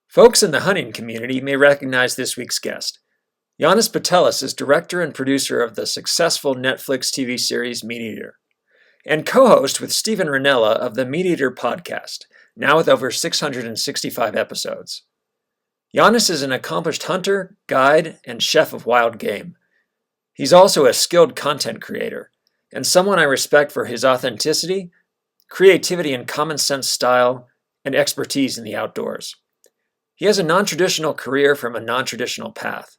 Folks in the hunting community may recognize this week's guest. Janis Putelis is director and producer of the successful Netflix TV series MeatEater, and co-host with Stephen Ranella of the MeatEater Podcast, now with over 665 episodes. Janis is an accomplished hunter, guide, and chef of wild game. He's also a skilled content creator, and someone I respect for his authenticity, creativity and common sense style, and expertise in the outdoors. He has a non-traditional career from a non-traditional path,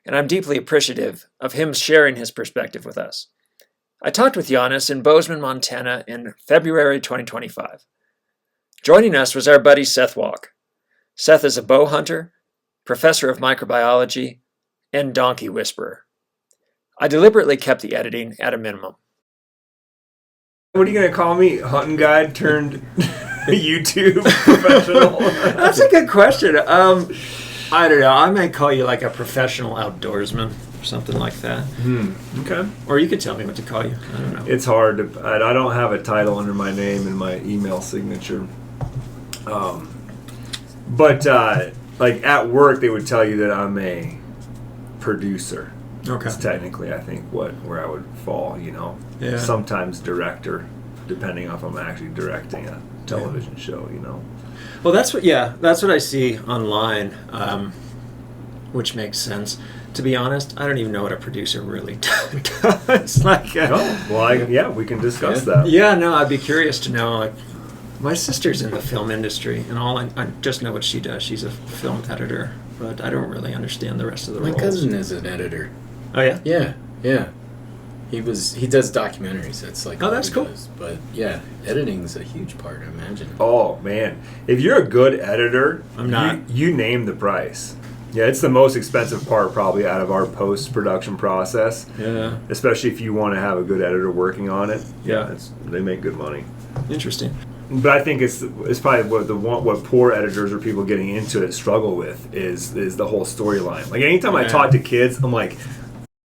and I'm deeply appreciative of him sharing his perspective with us. I talked with Janis in Bozeman, Montana in February 2025. Joining us was our buddy Seth Walk. Seth is a bow hunter, professor of microbiology, and donkey whisperer. I deliberately kept the editing at a minimum. What are you going to call me? Hunting guide turned YouTube professional? That's a good question. I don't know. I might call you like a professional outdoorsman or something like that. Okay. Or you could tell me what to call you. I don't know. It's hard to. I don't have a title under my name in my email signature. But like at work, they would tell you that I'm a producer. Okay. That's technically, I think, where I would fall. Yeah. Sometimes director, depending on if I'm actually directing a television show. Well, that's what I see online, which makes sense. To be honest, I don't even know what a producer really does. We can discuss that. Yeah, no, I'd be curious to know. Like, my sister's in the film industry, and I just know what she does. She's a film editor, but I don't really understand the rest of the roles. My cousin is an editor. Oh yeah? Yeah. He does documentaries. That's like that's cool. But yeah, editing's a huge part, I imagine. Oh man, if you're a good editor, I'm not. You name the price. Yeah, it's the most expensive part probably out of our post-production process. Yeah. Especially if you want to have a good editor working on it. Yeah. They make good money. Interesting. But I think it's probably what poor editors or people getting into it struggle with is the whole storyline. Like anytime I talk to kids, I'm like,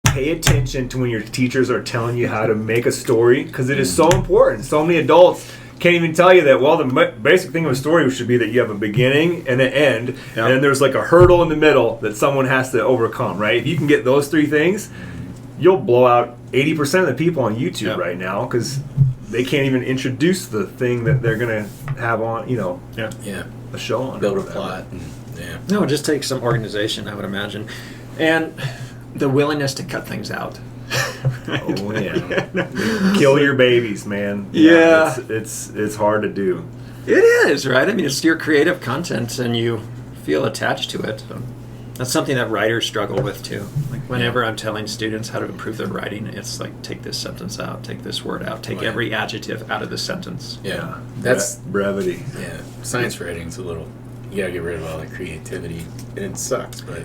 pay attention to when your teachers are telling you how to make a story, because it is so important. So many adults can't even tell you that, well, the basic thing of a story should be that you have a beginning and an end, and then there's like a hurdle in the middle that someone has to overcome, right? If you can get those three things, you'll blow out 80% of the people on YouTube right now, because they can't even introduce the thing that they're going to have on, a show on. Build a plot. No, it just takes some organization, I would imagine. And the willingness to cut things out. Right? Oh yeah. Kill your babies, man. Yeah. It's hard to do. It is, right? I mean, it's your creative content and you feel attached to it. That's something that writers struggle with too. Like whenever I'm telling students how to improve their writing, it's like, take this sentence out, take this word out, take every adjective out of the sentence. Yeah. That's brevity. Yeah. Science writing's a little, you gotta get rid of all the creativity. And it sucks, but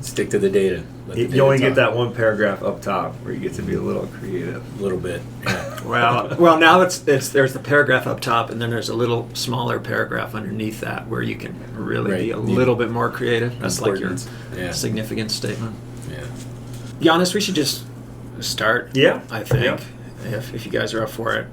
stick to the data. You only get that one paragraph up top where you get to be a little creative. A little bit. Yeah. Well, now it's there's the paragraph up top, and then there's a little smaller paragraph underneath that where you can really be a little bit more creative. That's like your significant statement. Yeah. Janis, we should just start. Yeah. I think if you guys are up for it.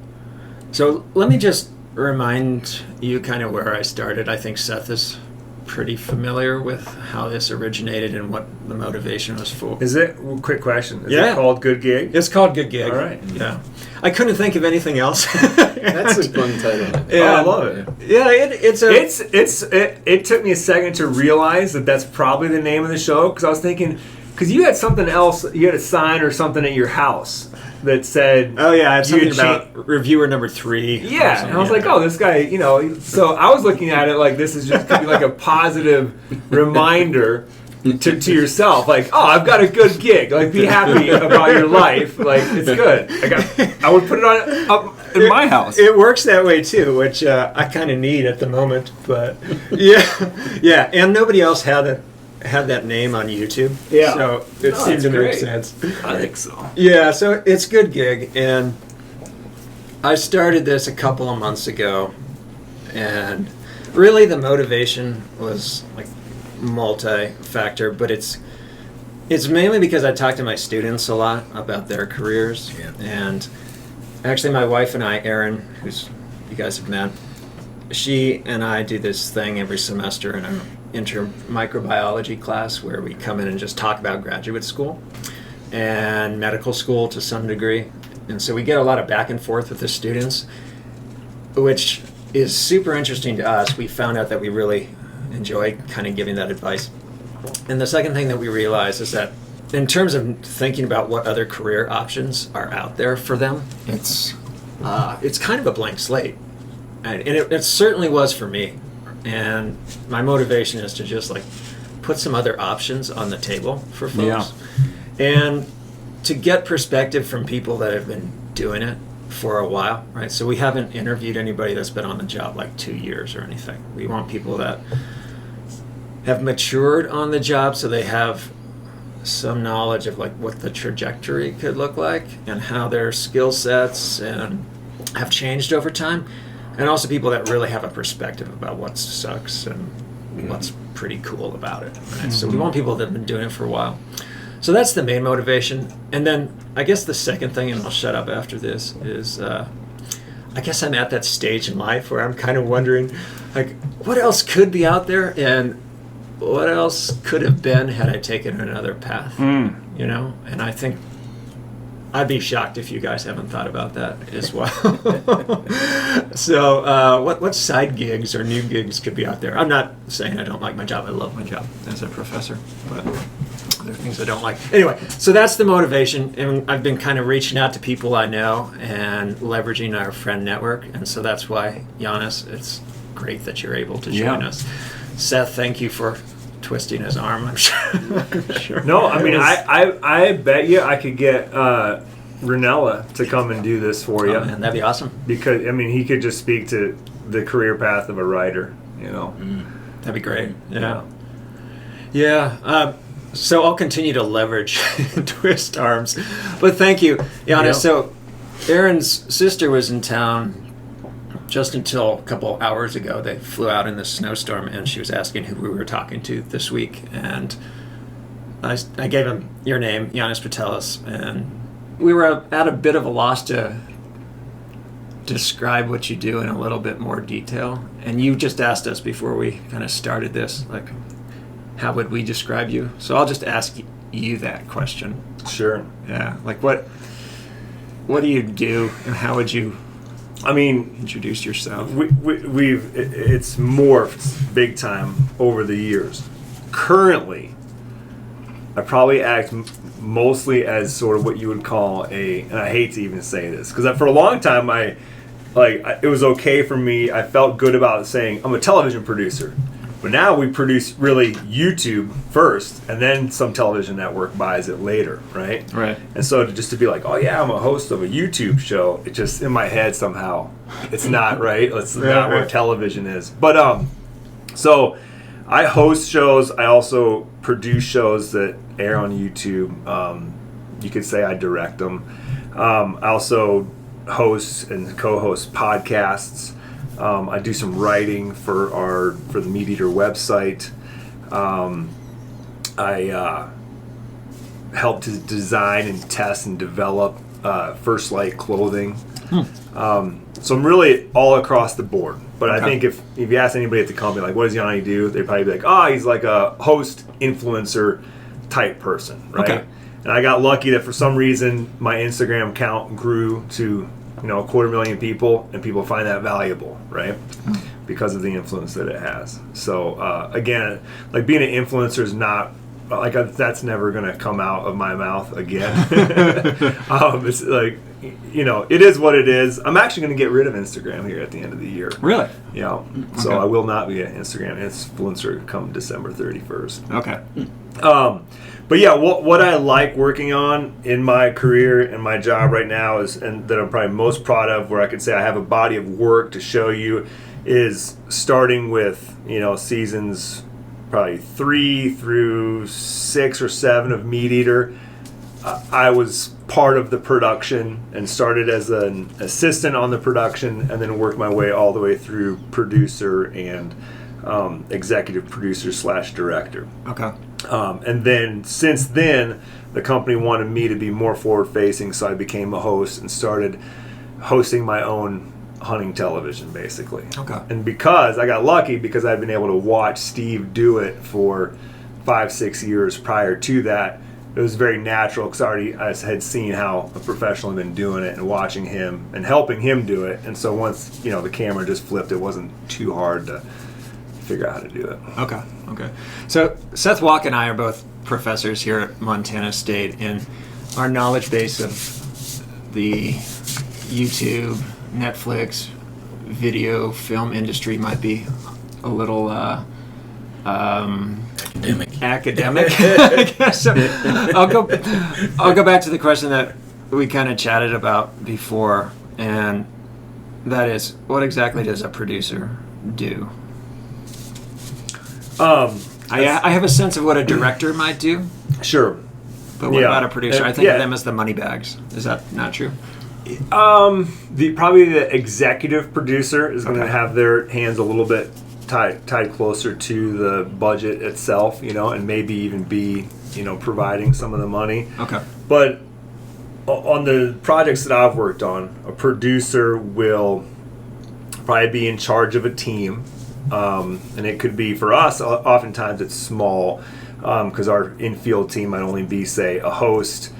So let me just remind you kind of where I started. I think Seth is pretty familiar with how this originated and what the motivation was for. Is it? Quick question. Is it called Good Gig? It's called Good Gig. All right. Yeah. I couldn't think of anything else. That's a fun title. I love it. Yeah, it took me a second to realize that that's probably the name of the show, because I was thinking, because you had something else, you had a sign or something at your house that said, I had something about reviewer number 3. Yeah, and I was like, oh, this guy, so I was looking at it like this is just could be like a positive reminder to yourself, like, oh, I've got a good gig, like, be happy about your life, like, it's good. I would put it on up in my house. It works that way too, which I kind of need at the moment, but yeah, and nobody else had that name on YouTube. Yeah. So it seemed to make sense. I think so. Yeah, so it's Good Gig, and I started this a couple of months ago, and really the motivation was like multi-factor, but it's mainly because I talk to my students a lot about their careers, and actually my wife and I, Erin, who's you guys have met, she and I do this thing every semester microbiology class where we come in and just talk about graduate school and medical school to some degree. And so we get a lot of back and forth with the students, which is super interesting to us. We found out that we really enjoy kind of giving that advice. And the second thing that we realize is that in terms of thinking about what other career options are out there for them, it's kind of a blank slate. And it certainly was for me. And my motivation is to just like put some other options on the table for folks. And to get perspective from people that have been doing it for a while, right? So we haven't interviewed anybody that's been on the job like 2 years or anything. We want people that have matured on the job so they have some knowledge of like what the trajectory could look like and how their skill sets and have changed over time. And also people that really have a perspective about what sucks and what's pretty cool about it, right? So we want people that have been doing it for a while. So that's the main motivation. And then I guess the second thing, and I'll shut up after this, is I guess I'm at that stage in life where I'm kind of wondering, like, what else could be out there and what else could have been had I taken another path, you know? And I think I'd be shocked if you guys haven't thought about that as well. So what side gigs or new gigs could be out there? I'm not saying I don't like my job. I love my job as a professor, but there are things I don't like. Anyway, so that's the motivation, and I've been kind of reaching out to people I know and leveraging our friend network, and so that's why, Janis, it's great that you're able to join us. Seth, thank you for twisting his arm, I'm sure. No, I mean, I bet you I could get Ranella to come and do this for you. Oh, man, that'd be awesome. Because, I mean, he could just speak to the career path of a writer, you know. That'd be great. Yeah. So I'll continue to leverage twist arms. But thank you, Janis. So Aaron's sister was in town just until a couple hours ago. They flew out in this snowstorm, and she was asking who we were talking to this week. And I gave him your name, Janis Putelis, and we were at a bit of a loss to describe what you do in a little bit more detail. And you just asked us before we kind of started this, like, how would we describe you? So I'll just ask you that question. Sure. Yeah. Like, what do you do, and how would you, introduce yourself? It's morphed big time over the years. Currently, I probably act mostly as sort of what you would call and I hate to even say this, because for a long time it was okay for me. I felt good about saying I'm a television producer. But now we produce really YouTube first, and then some television network buys it later, right? Right. And so to be like, oh yeah, I'm a host of a YouTube show, it just, in my head somehow, it's not right. It's not where television is. But so I host shows. I also produce shows that air on YouTube. You could say I direct them. I also host and co-host podcasts. I do some writing for the MeatEater website. I help to design and test and develop First Light clothing. So I'm really all across the board. But I think if you ask anybody at the company, like, what does Yanni do? They'd probably be like, oh, he's like a host, influencer type person, right? Okay. And I got lucky that for some reason my Instagram count grew to 250,000 people, and people find that valuable, right? Because of the influence that it has. So again, like, being an influencer is not like that's never going to come out of my mouth again. It's like, it is what it is. I'm actually going to get rid of Instagram here at the end of the year. Really? Yeah. Okay. So I will not be an Instagram influencer come December 31st. Okay. But yeah, what I like working on in my career and my job right now and that I'm probably most proud of, where I could say I have a body of work to show you, is starting with, seasons probably 3 through 6 or 7 of MeatEater. I was part of the production and started as an assistant on the production, and then worked my way all the way through producer and executive producer / director. Okay. And then since then, the company wanted me to be more forward facing, so I became a host and started hosting my own hunting television, basically. Okay. And because I got lucky, because I've been able to watch Steve do it for 5-6 years prior to that, it was very natural because I had seen how a professional had been doing it and watching him and helping him do it. And so once, the camera just flipped, it wasn't too hard to figure out how to do it. Okay. So Seth Walk and I are both professors here at Montana State, and our knowledge base of the YouTube, Netflix, video, film industry might be a little academic. I guess. So I'll go back to the question that we kind of chatted about before, and that is, what exactly does a producer do? I have a sense of what a director might do. Sure. But what about a producer? I think of them as the money bags. Is that not true? Probably the executive producer is going to have their hands a little bit tied closer to the budget itself, and maybe even be, providing some of the money. Okay. But on the projects that I've worked on, a producer will probably be in charge of a team. And it could be, for us, oftentimes it's small, because our in-field team might only be, say, a host,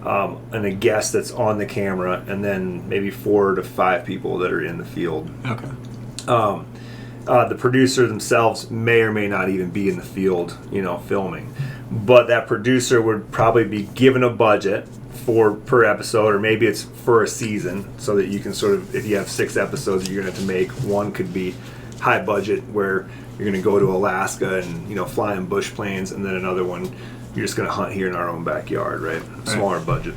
and a guest that's on the camera, and then maybe 4 to 5 people that are in the field. Okay. The producer themselves may or may not even be in the field, filming. But that producer would probably be given a budget per episode, or maybe it's for a season, so that you can sort of, if you have 6 episodes you're going to have to make, one could be high budget where you're going to go to Alaska and fly in bush planes, and then another one you're just going to hunt here in our own backyard, right? Smaller budget.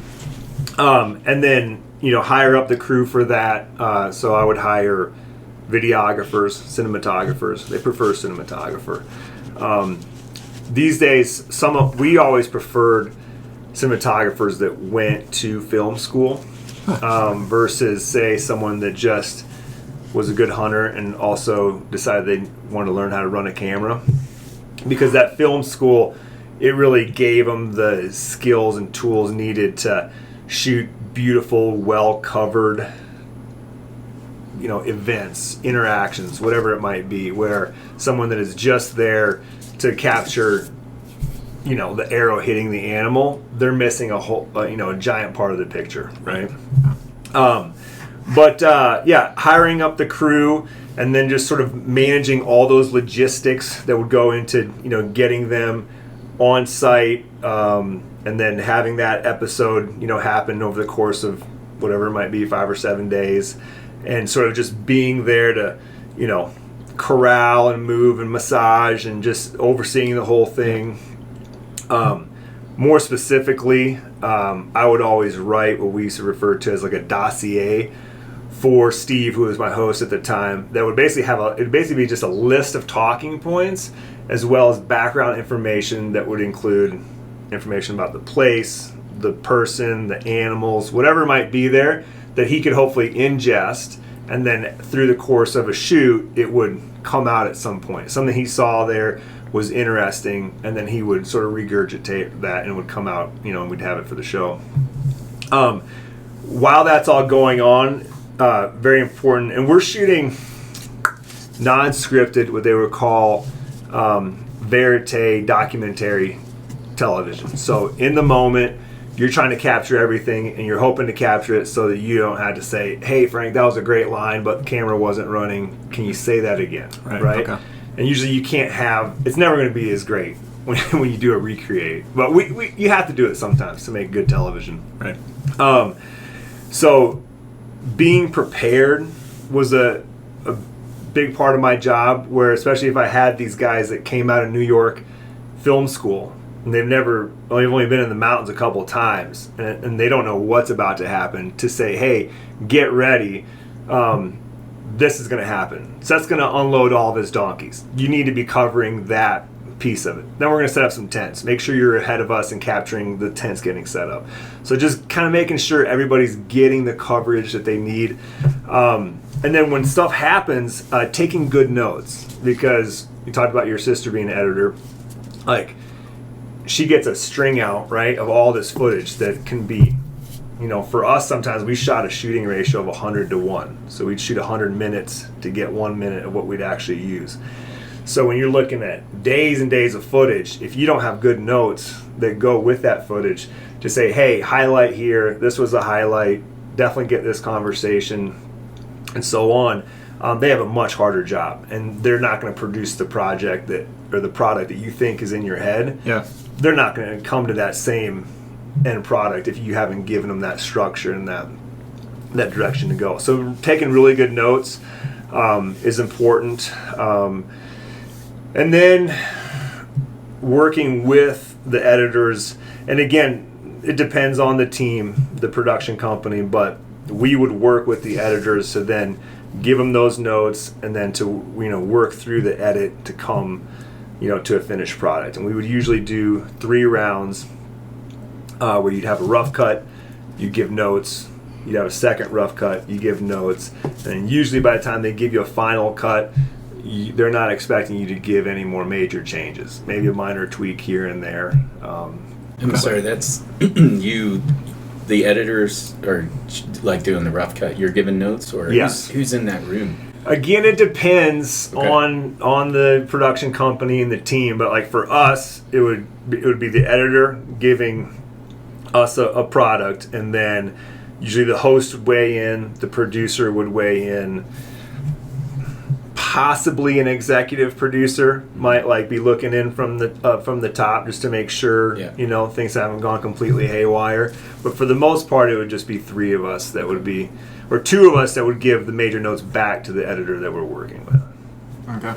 And then hire up the crew for that. So I would hire videographers, cinematographers. They prefer cinematographer. These days, we always preferred cinematographers that went to film school, versus, say, someone that just was a good hunter and also decided they wanted to learn how to run a camera. Because that film school, it really gave them the skills and tools needed to shoot beautiful, well-covered, events, interactions, whatever it might be, where someone that is just there to capture, the arrow hitting the animal, they're missing a whole, a giant part of the picture, right? But hiring up the crew and then just sort of managing all those logistics that would go into, getting them on site, and then having that episode, happen over the course of whatever it might be, 5 or 7 days, and sort of just being there to, corral and move and massage and just overseeing the whole thing. More specifically, I would always write what we used to refer to as like a dossier for Steve, who was my host at the time, that would basically it'd basically be just a list of talking points, as well as background information that would include information about the place, the person, the animals, whatever might be there, that he could hopefully ingest, and then through the course of a shoot, it would come out at some point. Something he saw there was interesting, and then he would sort of regurgitate that, and it would come out, and we'd have it for the show. While that's all going on, very important, and we're shooting non-scripted, what they would call verite documentary television. So in the moment, you're trying to capture everything, and you're hoping to capture it so that you don't have to say, "Hey Frank, that was a great line, but the camera wasn't running. Can you say that again?" Right? Okay. And usually you can't it's never going to be as great when you do a recreate. But you have to do it sometimes to make good television. Right. So being prepared was a big part of my job, where especially if I had these guys that came out of New York film school, and they've only been in the mountains a couple of times, and they don't know what's about to happen, to say, "Hey, get ready. This is going to happen. Seth's going to unload all of his donkeys. You need to be covering that piece of it. Then we're going to set up some tents. Make sure you're ahead of us in capturing the tents getting set up." So just kind of making sure everybody's getting the coverage that they need. And then when stuff happens, taking good notes, because you talked about your sister being an editor. Like, she gets a string out, right, of all this footage that can be for us, sometimes we shot a shooting ratio of 100 to 1. So we'd shoot 100 minutes to get 1 minute of what we'd actually use. So when you're looking at days and days of footage, if you don't have good notes that go with that footage to say, hey, highlight here, this was a highlight, definitely get this conversation, and so on, they have a much harder job. And they're not going to produce the project or the product that you think is in your head. Yeah. They're not going to come to that same end product if you haven't given them that structure and that direction to go. So taking really good notes is important. And then working with the editors, and again, it depends on the team, the production company, but we would work with the editors to then give them those notes and then to work through the edit to come to a finished product. And we would usually do 3 rounds where you'd have a rough cut, you give notes, you'd have a second rough cut, you give notes, and usually by the time they give you a final cut, they're not expecting you to give any more major changes. Maybe a minor tweak here and there. I'm sorry, that's you. The editors are like doing the rough cut. You're giving notes, or yes. Who's in that room? Again, it depends on the production company and the team. But like for us, it would be the editor giving us a product, and then usually the host would weigh in, the producer would weigh in. Possibly an executive producer might be looking in from the top just to make sure things haven't gone completely haywire. But for the most part, it would just be 3 of us that would be, or 2 of us that would give the major notes back to the editor that we're working with. Okay.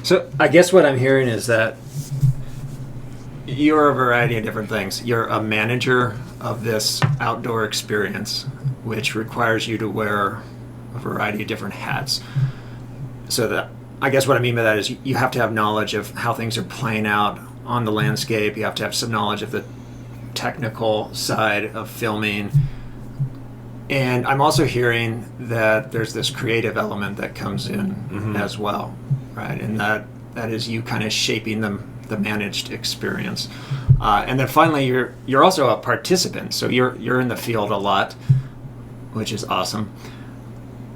So I guess what I'm hearing is that you're a variety of different things. You're a manager of this outdoor experience, which requires you to wear a variety of different hats. So that, I guess what I mean by that is you have to have knowledge of how things are playing out on the landscape. You have to have some knowledge of the technical side of filming. And I'm also hearing that there's this creative element that comes in as well, right? And that is you kind of shaping the managed experience. And then finally, you're also a participant. So you're in the field a lot, which is awesome.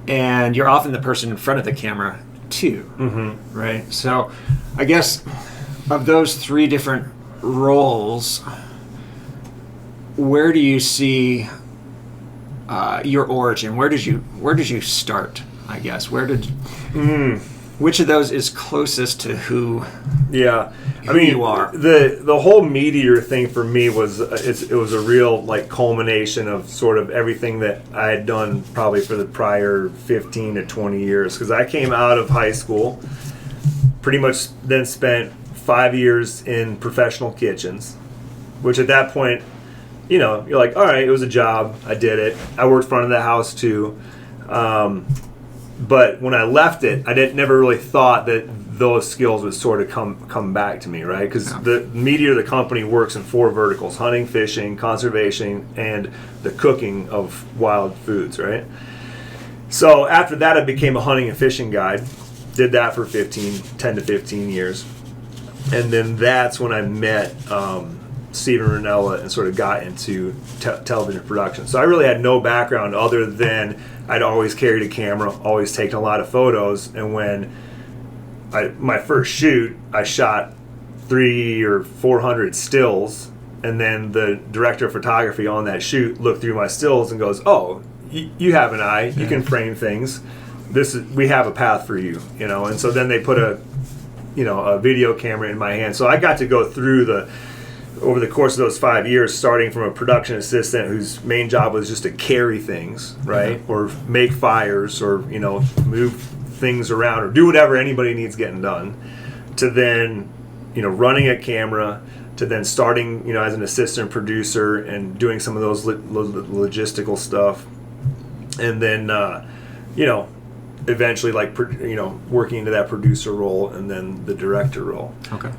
And you're often the person in front of the camera too, right? So I guess of those 3 different roles, where do you see your origin? Where did you start, I guess? Which of those is closest to who you are? The whole MeatEater thing for me was it was a real culmination of sort of everything that I had done probably for the prior 15 to 20 years, because I came out of high school, pretty much then spent 5 years in professional kitchens, which at that point, you're like, all right, it was a job, I did it, I worked front of the house too. But when I left it, I never really thought that those skills would sort of come back to me, right? Because the MeatEater, the company, works in 4 verticals: hunting, fishing, conservation, and the cooking of wild foods, right? So after that, I became a hunting and fishing guide. Did that for 10 to 15 years. And then that's when I met Steven Ranella and sort of got into television production. So I really had no background other than I'd always carried a camera, always taken a lot of photos, and when my first shoot, I shot 300 or 400 stills, and then the director of photography on that shoot looked through my stills and goes, "Oh, you have an eye, you can frame things. We have a path for you," And so then they put a video camera in my hand. So I got to go through over the course of those 5 years, starting from a production assistant whose main job was just to carry things, right? Or make fires, or, move things around, or do whatever anybody needs getting done, to then, running a camera, to then starting, as an assistant producer and doing some of those logistical stuff. And then, eventually working into that producer role and then the director role. Okay.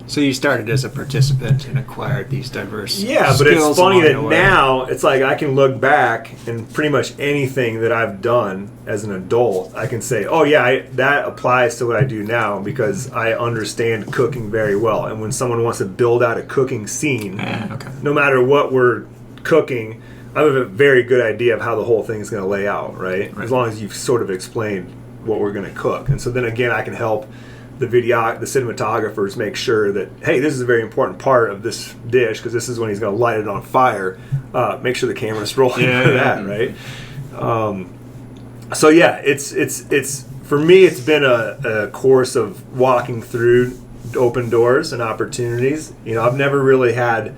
So you started as a participant and acquired these diverse skills. But it's funny that now it's like I can look back and pretty much anything that I've done as an adult, I can say, oh yeah, that applies to what I do now because I understand cooking very well. And when someone wants to build out a cooking scene, no matter what we're cooking, I have a very good idea of how the whole thing is going to lay out, right? As long as you've sort of explained what we're going to cook. And so then again, I can help the cinematographers make sure that, hey, this is a very important part of this dish because this is when he's going to light it on fire. Make sure the camera's rolling for that, right? So yeah, it's for me, it's been a course of walking through open doors and opportunities. You know, I've never really had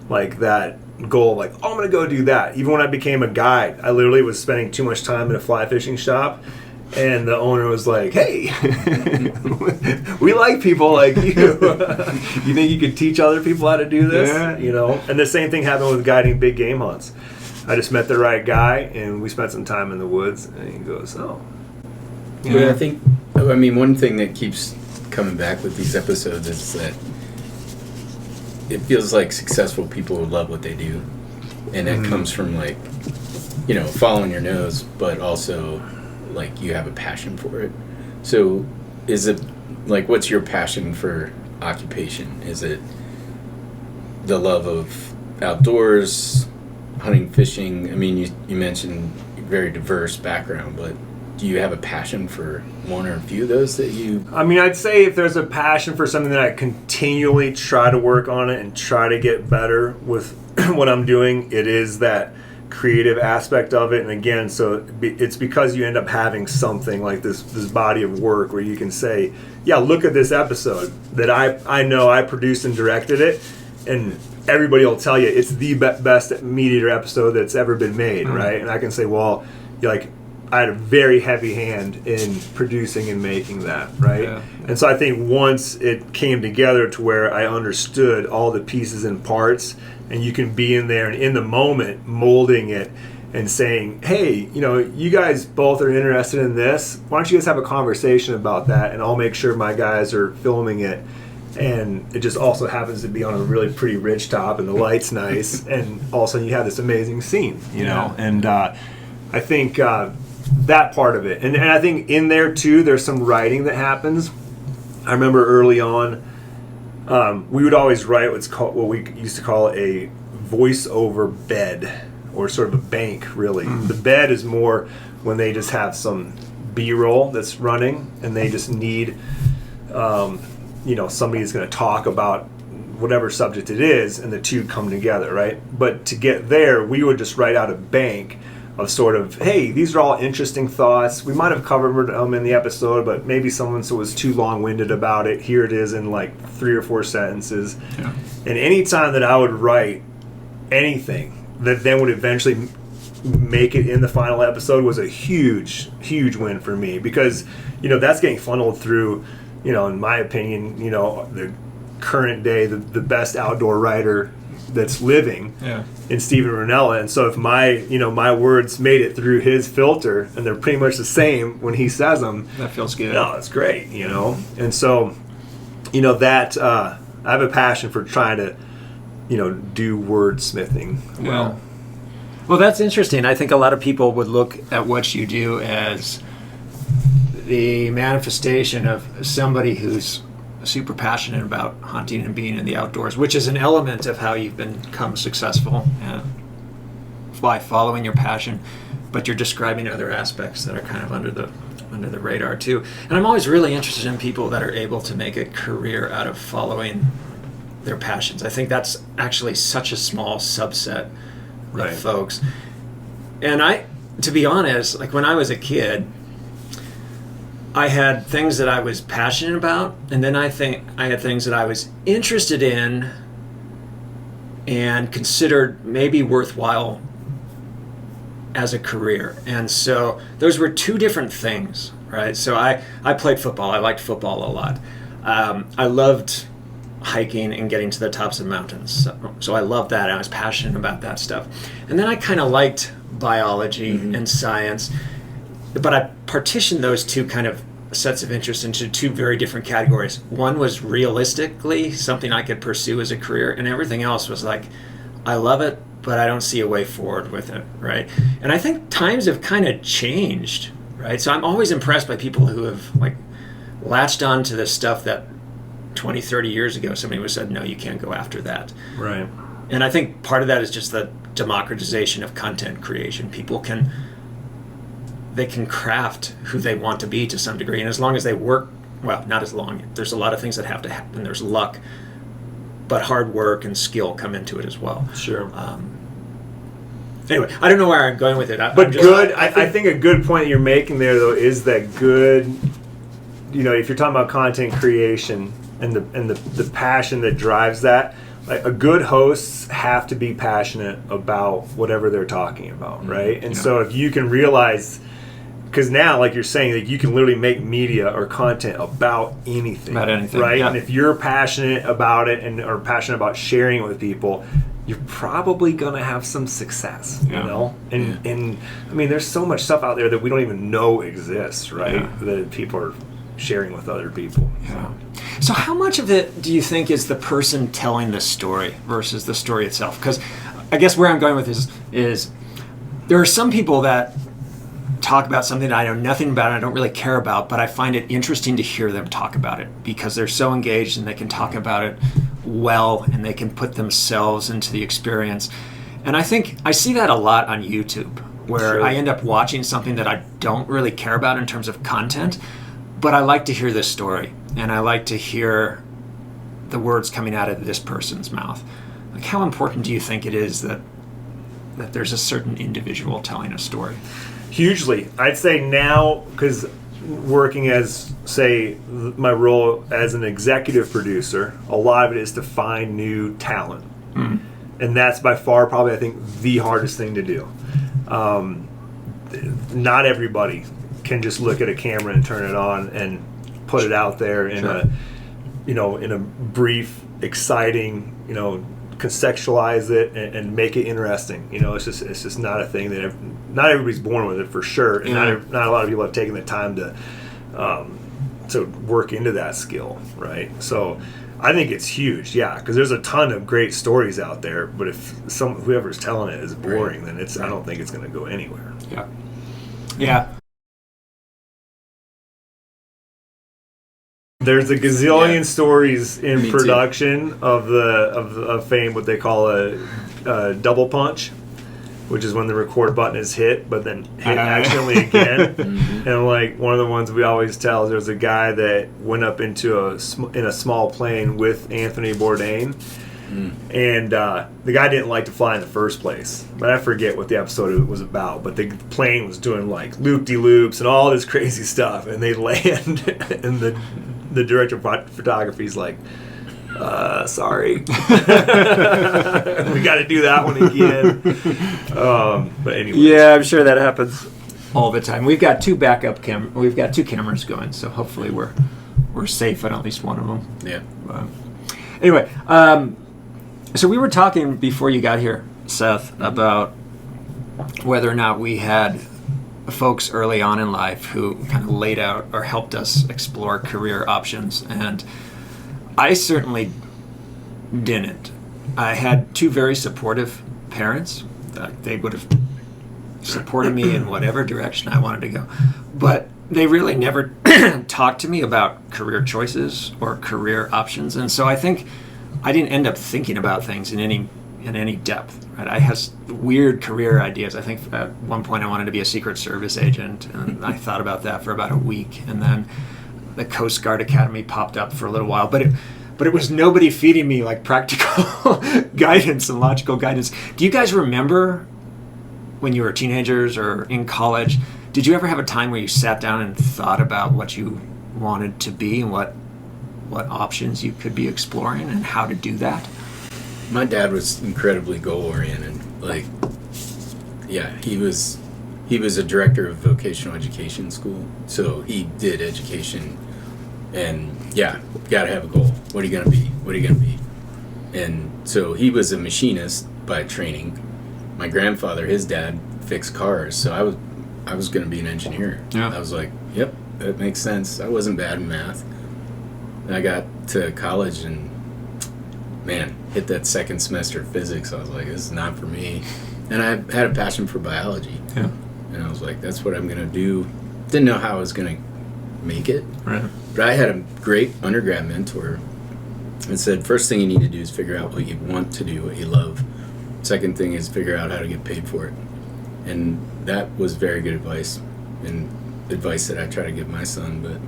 like that goal of like, oh, I'm going to go do that. Even when I became a guide, I literally was spending too much time in a fly fishing shop. And the owner was like, hey, we like people like you. You think you could teach other people how to do this? Yeah. You know? And the same thing happened with guiding big game hunts. I just met the right guy, and we spent some time in the woods, and he goes, oh. Yeah. I mean, one thing that keeps coming back with these episodes is that it feels like successful people love what they do. And that comes from, like, you know, following your nose, but also like you have a passion for it. So is it like, what's your passion for occupation? Is it the love of outdoors, hunting, fishing? I mean, you mentioned very diverse background, but do you have a passion for one or a few of those that you... I mean, I'd say if there's a passion for something that I continually try to work on it and try to get better with what I'm doing, it is that creative aspect of it. And again, so it's because you end up having something like this body of work where you can say, yeah, look at this episode that I know I produced and directed it, and everybody will tell you it's the best MeatEater episode that's ever been made, right? And I can say, well, like, I had a very heavy hand in producing and making that, right? Yeah. And so I think once it came together to where I understood all the pieces and parts, and you can be in there and in the moment molding it and saying, hey, you know, you guys both are interested in this. Why don't you guys have a conversation about that, and I'll make sure my guys are filming it. And it just also happens to be on a really pretty ridge top, and the light's nice, and all of a sudden you have this amazing scene, you know? And I think that part of it. And I think in there, too, there's some writing that happens. I remember early on, we would always write what we used to call a voiceover bed, or sort of a bank, really. The bed is more when they just have some B-roll that's running, and they just need, you know, somebody's going to talk about whatever subject it is, and the two come together, right? But to get there, we would just write out a bank of sort of, hey, these are all interesting thoughts. We might have covered them in the episode, but maybe someone was too long-winded about it. Here it is in like 3 or 4 sentences. Yeah. And any time that I would write anything that then would eventually make it in the final episode was a huge, huge win for me, because, you know, that's getting funneled through, you know, in my opinion, you know, the current day, the best outdoor writer that's living in Steven Ranella. And so if my words made it through his filter, and they're pretty much the same when he says them, that feels good. No, it's great, you know. And so, you know, that I have a passion for trying to, you know, do wordsmithing well. Well, that's interesting. I think a lot of people would look at what you do as the manifestation of somebody who's super passionate about hunting and being in the outdoors, which is an element of how you've become successful by following your passion, but you're describing other aspects that are kind of under the radar too. And I'm always really interested in people that are able to make a career out of following their passions. I think that's actually such a small subset of folks. And to be honest, like when I was a kid, I had things that I was passionate about, and then I think I had things that I was interested in and considered maybe worthwhile as a career. And so those were two different things, right? So I played football. I liked football a lot. I loved hiking and getting to the tops of mountains. So I loved that. I was passionate about that stuff. And then I kind of liked biology and science. But I partitioned those two kind of sets of interest into two very different categories. One was realistically something I could pursue as a career, and everything else was like, I love it, but I don't see a way forward with it, right? And I think times have kind of changed, right? So I'm always impressed by people who have like latched on to this stuff that 20, 30 years ago somebody would have said, no, you can't go after that. Right. And I think part of that is just the democratization of content creation. People can craft who they want to be to some degree, and as long as they work, well, not as long, there's a lot of things that have to happen. There's luck, but hard work and skill come into it as well. Sure. Anyway, I don't know where I'm going with it. I think a good point that you're making there, though, is that good, if you're talking about content creation and the passion that drives that, like, a good hosts have to be passionate about whatever they're talking about, right? And so if you can realize, because now, like you're saying, like, you can literally make media or content about anything. Right? Yeah. And if you're passionate about it or passionate about sharing it with people, you're probably going to have some success, And I mean, there's so much stuff out there that we don't even know exists, right? Yeah. That people are sharing with other people. Yeah. So how much of it do you think is the person telling the story versus the story itself? Because I guess where I'm going with this is there are some people that talk about something that I know nothing about and I don't really care about, but I find it interesting to hear them talk about it because they're so engaged and they can talk about it well and they can put themselves into the experience. And I think I see that a lot on YouTube, where I end up watching something that I don't really care about in terms of content, but I like to hear this story and I like to hear the words coming out of this person's mouth. Like, how important do you think it is that there's a certain individual telling a story? Hugely. I'd say now, because working as, say, my role as an executive producer, a lot of it is to find new talent. Mm. And that's by far probably, I think, the hardest thing to do. Not everybody can just look at a camera and turn it on and put it out there in a brief, exciting, contextualize it and make it interesting. It's just not a thing that not everybody's born with it, for sure, and not a lot of people have taken the time to work into that skill, right? So I think it's huge, because there's a ton of great stories out there, but if whoever's telling it is boring, then I don't think it's going to go anywhere. Yeah. There's a gazillion stories in production of fame, what they call a double punch, which is when the record button is hit, but then hit accidentally again. And like one of the ones we always tell is there's a guy that went up into in a small plane with Anthony Bourdain, and the guy didn't like to fly in the first place. But I forget what the episode was about. But the plane was doing like loop-de-loops and all this crazy stuff, and they land, and the director of photography is like, sorry. We got to do that one again. But anyway. Yeah, I'm sure that happens all the time. We've got two cameras going, so hopefully we're safe on at least one of them. Yeah. Anyway, so we were talking before you got here, Seth, about whether or not we had folks early on in life who kind of laid out or helped us explore career options, and I certainly didn't. I had two very supportive parents. They would have supported me in whatever direction I wanted to go, but they really never talked to me about career choices or career options, and so I think I didn't end up thinking about things in any depth. Right? I had weird career ideas. I think at one point I wanted to be a Secret Service agent, and I thought about that for about a week, and then the Coast Guard Academy popped up for a little while, but it was nobody feeding me like practical guidance and logical guidance. Do you guys remember when you were teenagers or in college, did you ever have a time where you sat down and thought about what you wanted to be and what options you could be exploring and how to do that? My dad was incredibly goal-oriented. He was a director of vocational education school, so he did education. And gotta have a goal. What are you gonna be? And so he was a machinist by training. My grandfather, his dad, fixed cars, so I was gonna be an engineer. Yeah. I was like, yep, that makes sense. I wasn't bad in math. And I got to college and hit that second semester of physics. I was like, this is not for me. And I had a passion for biology. Yeah. And I was like, that's what I'm gonna do. Didn't know how I was gonna make it. Right. But I had a great undergrad mentor that said, first thing you need to do is figure out what you want to do, what you love, second thing is figure out how to get paid for it. And that was very good advice, and advice that I try to give my son. But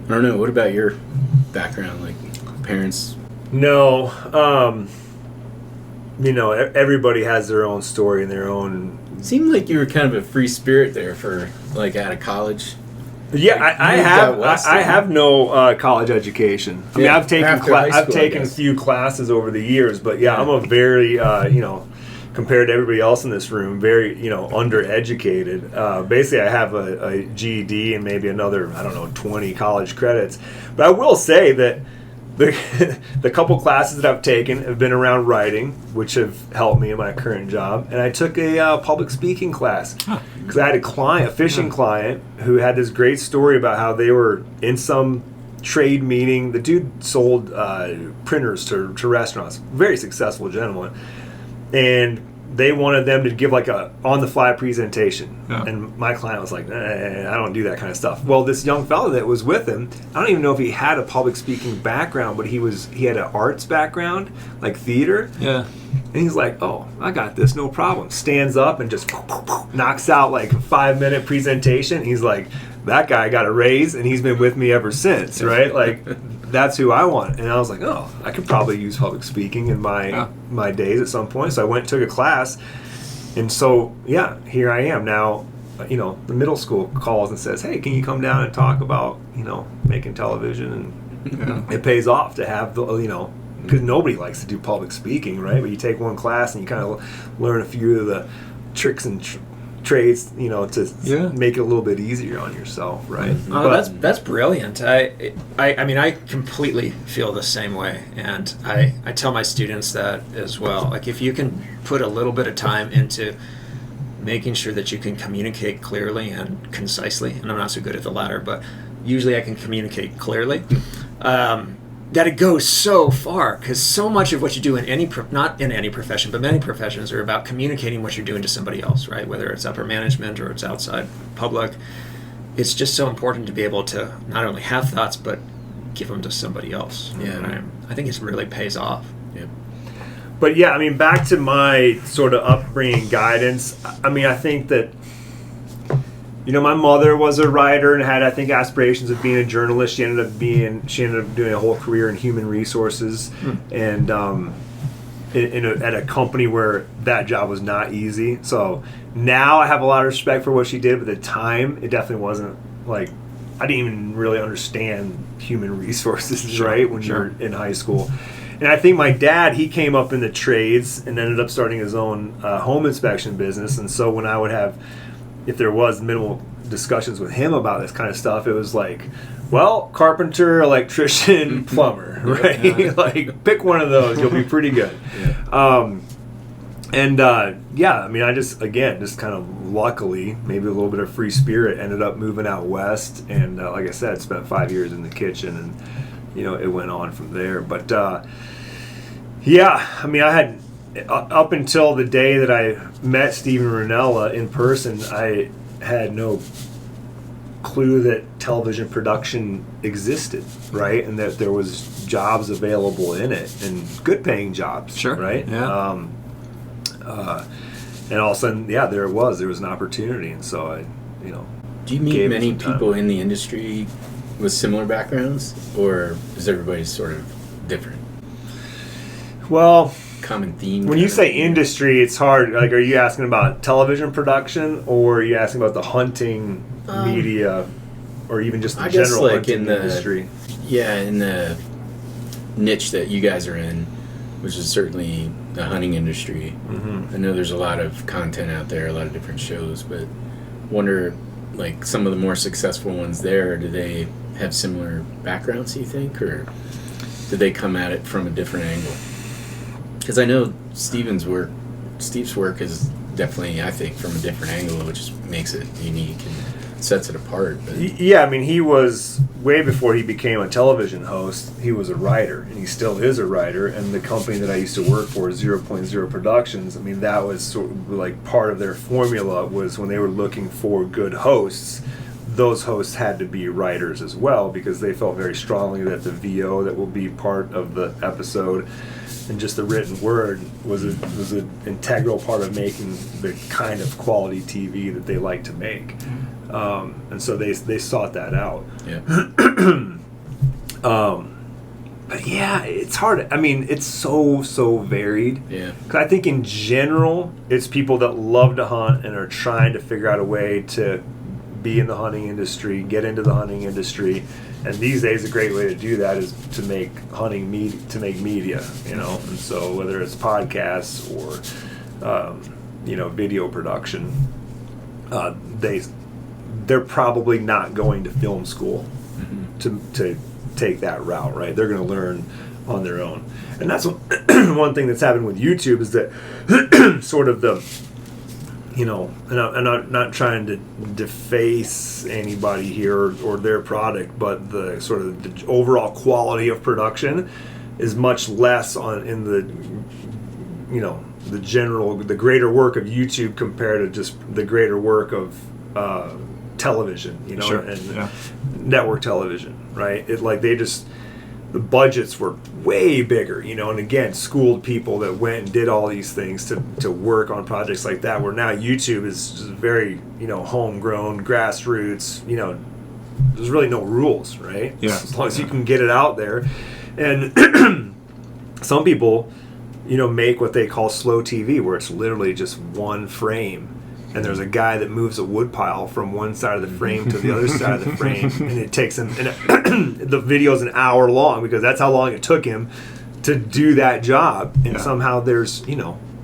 I don't know, what about your background, like parents? No, everybody has their own story and their own. Seemed like you were kind of a free spirit there for like out of college. Yeah, I have no college education. I mean, I've taken a few classes over the years, but I'm a very compared to everybody else in this room, very undereducated. Basically, I have a GED and maybe another 20 college credits. But I will say that the couple classes that I've taken have been around writing, which have helped me in my current job. And I took a public speaking class because I had a fishing client who had this great story about how they were in some trade meeting. The dude sold printers to restaurants, very successful gentleman, and they wanted them to give like a on-the-fly presentation. And my client was like, I don't do that kind of stuff. Well, this young fellow that was with him, I don't even know if he had a public speaking background, but he had an arts background, like theater. Yeah. And he's like, oh, I got this, no problem. Stands up and just knocks out like a 5-minute presentation. He's like, that guy got a raise, and he's been with me ever since, right? Like, that's who I want. And I was like, oh, I could probably use public speaking in my days at some point. So I went and took a class. And so, here I am now. The middle school calls and says, hey, can you come down and talk about, making television? And it pays off to have because nobody likes to do public speaking, right? But you take one class and you kind of learn a few of the tricks and trades, to make it a little bit easier on yourself, right? That's brilliant. I mean, I completely feel the same way, and I tell my students that as well. Like, if you can put a little bit of time into making sure that you can communicate clearly and concisely, and I'm not so good at the latter, but usually I can communicate clearly, that it goes so far, because so much of what you do in not in any profession, but many professions are about communicating what you're doing to somebody else, right? Whether it's upper management or it's outside public. It's just so important to be able to not only have thoughts, but give them to somebody else. Yeah. I think it really pays off. Yeah. But back to my sort of upbringing guidance. I think that my mother was a writer and had, I think, aspirations of being a journalist. She ended up doing a whole career in human resources, and at a company where that job was not easy. So now I have a lot of respect for what she did, but at the time, it definitely wasn't like, I didn't even really understand human resources, right, when you're in high school. And I think my dad, he came up in the trades and ended up starting his own home inspection business. And so when I would have, if there was minimal discussions with him about this kind of stuff, it was like, well, carpenter, electrician, plumber, right? Like, pick one of those, you'll be pretty good. I just kind of luckily, maybe a little bit of free spirit, ended up moving out west, and like I said, spent 5 years in the kitchen, and it went on from there. But I had, up until the day that I met Steven Rinella in person, I had no clue that television production existed, right? And that there was jobs available in it, and good paying jobs, right? Yeah. And all of a sudden, there was an opportunity, and so I, Do you meet many people in the industry with similar backgrounds, or is everybody sort of different? Well, common theme. When you say industry, it's hard. Like, are you asking about television production, or are you asking about the hunting media, or even just the general hunting industry? In the niche that you guys are in, which is certainly the hunting industry. Mm-hmm. I know there's a lot of content out there, a lot of different shows, but wonder, like, some of the more successful ones there, do they have similar backgrounds, do you think, or do they come at it from a different angle? Because I know Steve's work is definitely, I think, from a different angle, which makes it unique and sets it apart. But. Yeah, he was, way before he became a television host, he was a writer, and he still is a writer. And the company that I used to work for, 0.0 Productions, that was sort of like part of their formula, was when they were looking for good hosts, those hosts had to be writers as well, because they felt very strongly that the VO that will be part of the episode and just the written word was an integral part of making the kind of quality TV that they like to make. And so they sought that out. Yeah. But yeah, it's hard. I mean, it's so varied. Yeah. Because I think in general, it's people that love to hunt and are trying to figure out a way to be in the hunting industry, get into the hunting industry. And these days, a great way to do that is to make hunting media, you know. And so whether it's podcasts or, video production, they're probably not going to film school to take that route, right? They're going to learn on their own. And that's one thing that's happened with YouTube is that sort of the, and I'm not trying to deface anybody here or their product, but the sort of the overall quality of production is much less in the greater work of YouTube compared to just the greater work of television, Sure. and network television, right? The budgets were way bigger, and again, schooled people that went and did all these things to work on projects like that, where now YouTube is just very, homegrown, grassroots, there's really no rules, right? Yeah. As long as you can get it out there. And some people, make what they call slow TV, where it's literally just one frame. And there's a guy that moves a wood pile from one side of the frame to the other side of the frame, and it takes him. And the video's an hour long because that's how long it took him to do that job. And somehow there's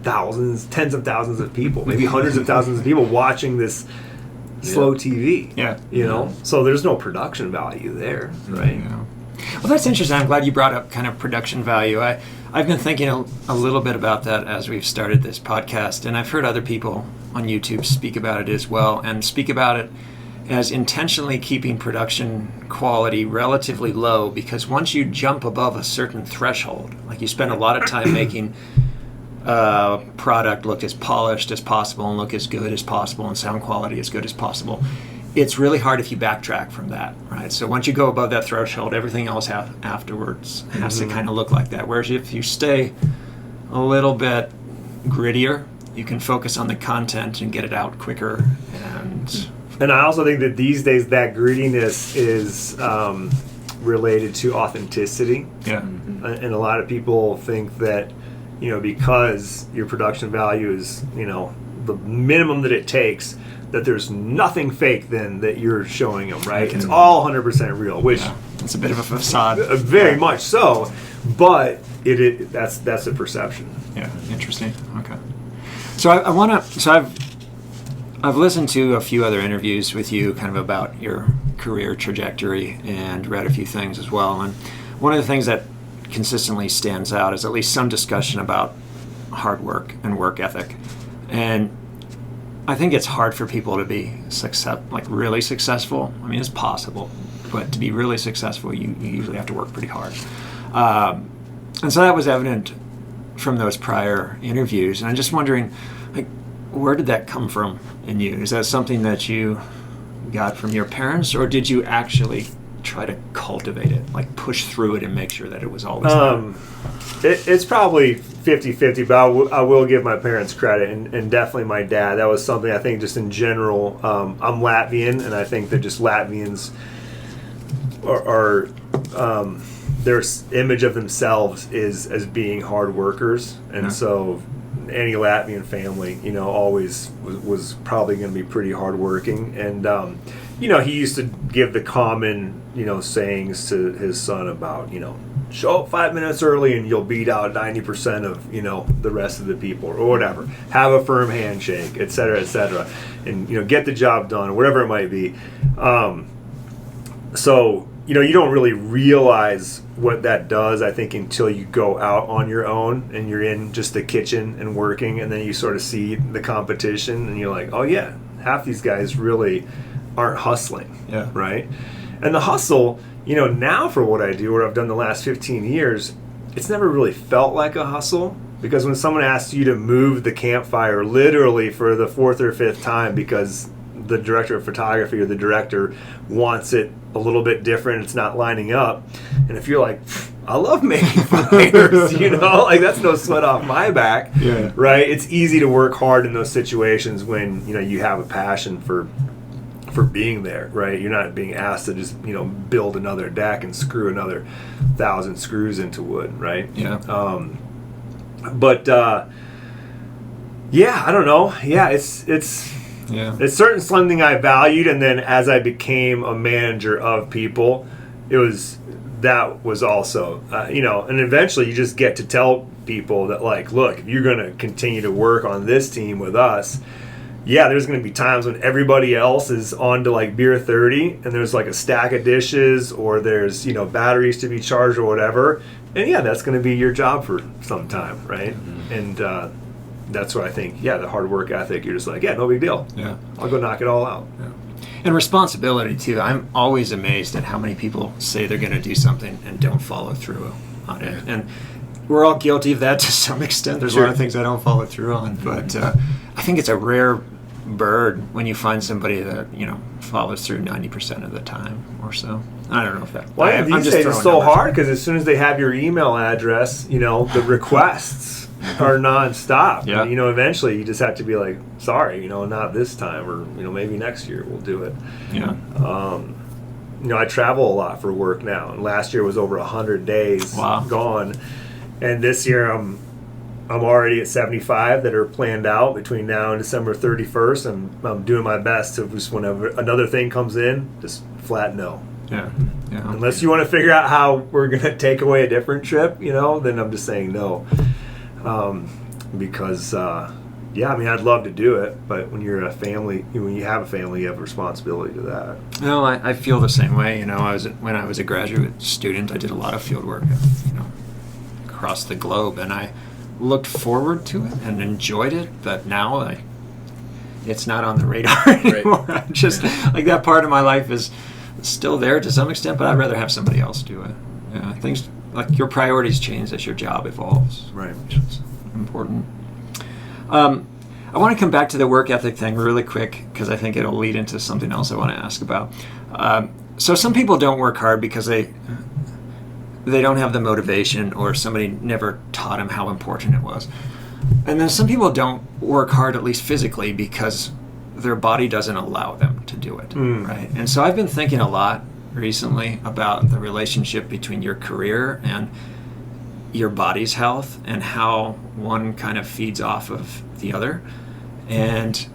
thousands, tens of thousands of people, maybe hundreds of thousands of people watching this slow TV. Yeah. So there's no production value there, right? Yeah. Well, that's interesting. I'm glad you brought up kind of production value. I've been thinking a little bit about that as we've started this podcast, and I've heard other people on YouTube speak about it as well, and speak about it as intentionally keeping production quality relatively low, because once you jump above a certain threshold, like you spend a lot of time making product look as polished as possible and look as good as possible and sound quality as good as possible, it's really hard if you backtrack from that, right? So once you go above that threshold, everything else afterwards has to kind of look like that. Whereas if you stay a little bit grittier, you can focus on the content and get it out quicker. And I also think that these days that grittiness is related to authenticity. Yeah. And a lot of people think that, because your production value is, the minimum that it takes, that there's nothing fake then that you're showing them, right? It's all 100% real, which it's a bit of a facade. Very much so, but that's a perception. Yeah, interesting. Okay. So I've listened to a few other interviews with you kind of about your career trajectory and read a few things as well. And one of the things that consistently stands out is at least some discussion about hard work and work ethic. And I think it's hard for people to be really successful. I mean, it's possible, but to be really successful, you usually have to work pretty hard. And so that was evident from those prior interviews. And I'm just wondering, where did that come from in you? Is that something that you got from your parents, or did you actually try to cultivate it, push through it and make sure that it was always there? It's probably 50-50, but I will give my parents credit, and definitely my dad. That was something I think just in general. I'm Latvian, and I think that just Latvians are their image of themselves is as being hard workers, and so any Latvian family, always was probably going to be pretty hardworking. And he used to give the common, sayings to his son about, show up 5 minutes early and you'll beat out 90% of, the rest of the people, or whatever. Have a firm handshake, et cetera, and, get the job done, or whatever it might be. So, you don't really realize what that does, I think, until you go out on your own and you're in just the kitchen and working, and then you sort of see the competition and you're like, oh yeah, half these guys really aren't hustling, right? And the hustle, now for what I do, what I've done the last 15 years, it's never really felt like a hustle, because when someone asks you to move the campfire literally for the 4th or 5th time because the director of photography or the director wants it a little bit different, it's not lining up. And if you're like, I love making fires, like that's no sweat off my back, right? It's easy to work hard in those situations when, you have a passion for being there, right? You're not being asked to just, build another deck and screw another 1,000 screws into wood, right? Yeah. I don't know. Yeah, it's certainly something I valued, and then as I became a manager of people, that was also, and eventually you just get to tell people that, like, look, if you're going to continue to work on this team with us, there's going to be times when everybody else is on to like beer 30 and there's like a stack of dishes or there's, batteries to be charged or whatever. And that's going to be your job for some time, right? Mm-hmm. And that's what I think, the hard work ethic, you're just like, no big deal. Yeah. I'll go knock it all out. Yeah. And responsibility, too. I'm always amazed at how many people say they're going to do something and don't follow through on it. And we're all guilty of that to some extent. There's a lot of things I don't follow through on. But I think it's a rare bird when you find somebody that, follows through 90% of the time or so. I don't know if that... Well, these days it's so hard because as soon as they have your email address, the requests are nonstop. Yeah. And, eventually you just have to be like, sorry, not this time, or, maybe next year we'll do it. Yeah. I travel a lot for work now, and last year was over 100 days gone. And this year I'm already at 75 that are planned out between now and December 31st. And I'm doing my best to just, whenever another thing comes in, just flat no. Yeah. Unless you want to figure out how we're going to take away a different trip, then I'm just saying no. Because, I'd love to do it, but when you're a family, when you have a family, you have a responsibility to that. No, I feel the same way. When I was a graduate student, I did a lot of field work, across the globe, and I looked forward to it and enjoyed it, but now it's not on the radar anymore. Right. I'm just like, that part of my life is still there to some extent, but I'd rather have somebody else do it. Things like your priorities change as your job evolves, right? Which is important. I want to come back to the work ethic thing really quick because I think it'll lead into something else I want to ask about. So some people don't work hard because they don't have the motivation, or somebody never taught them how important it was. And then some people don't work hard, at least physically, because their body doesn't allow them to do it, right? And so I've been thinking a lot recently about the relationship between your career and your body's health and how one kind of feeds off of the other. And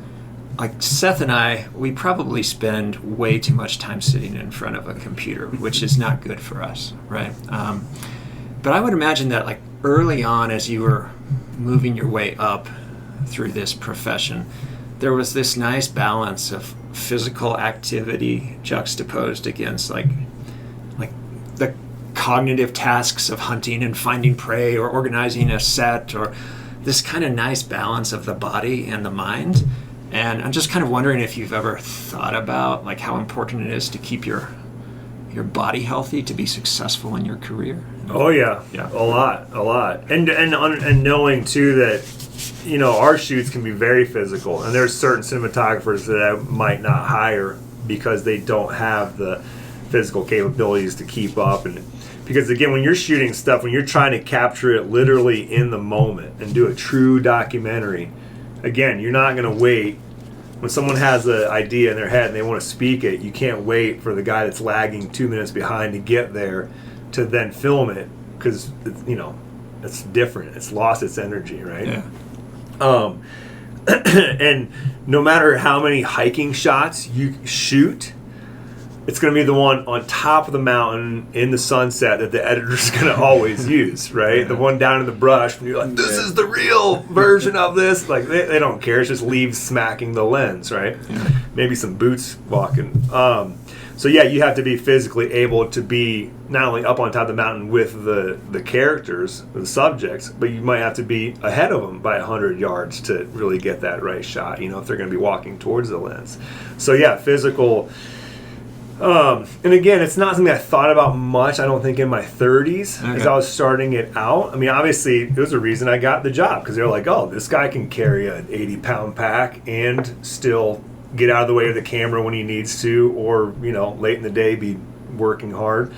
like Seth and I, we probably spend way too much time sitting in front of a computer, which is not good for us, right? But I would imagine that like early on, as you were moving your way up through this profession, there was this nice balance of physical activity juxtaposed against like the cognitive tasks of hunting and finding prey or organizing a set, or this kind of nice balance of the body and the mind. And I'm just kind of wondering if you've ever thought about like how important it is to keep your body healthy to be successful in your career. Oh yeah, a lot, and knowing too that our shoots can be very physical, and there's certain cinematographers that I might not hire because they don't have the physical capabilities to keep up. And because again, when you're shooting stuff, when you're trying to capture it literally in the moment and do a true documentary, again, you're not going to wait. When someone has an idea in their head and they want to speak it, you can't wait for the guy that's lagging 2 minutes behind to get there to then film it, because it's different. It's lost its energy, right? Yeah. And no matter how many hiking shots you shoot, it's going to be the one on top of the mountain in the sunset that the editor's going to always use, right? The one down in the brush, when you're like, this is the real version of this. Like, they don't care. It's just leaves smacking the lens, right? Yeah. Maybe some boots walking. So, you have to be physically able to be not only up on top of the mountain with the characters, the subjects, but you might have to be ahead of them by 100 yards to really get that right shot, if they're going to be walking towards the lens. So, physical... and again, it's not something I thought about much, I don't think, in my 30s as I was starting it out. I mean, obviously, it was a reason I got the job, because they were like, oh, this guy can carry an 80-pound pack and still get out of the way of the camera when he needs to, or late in the day be working hard.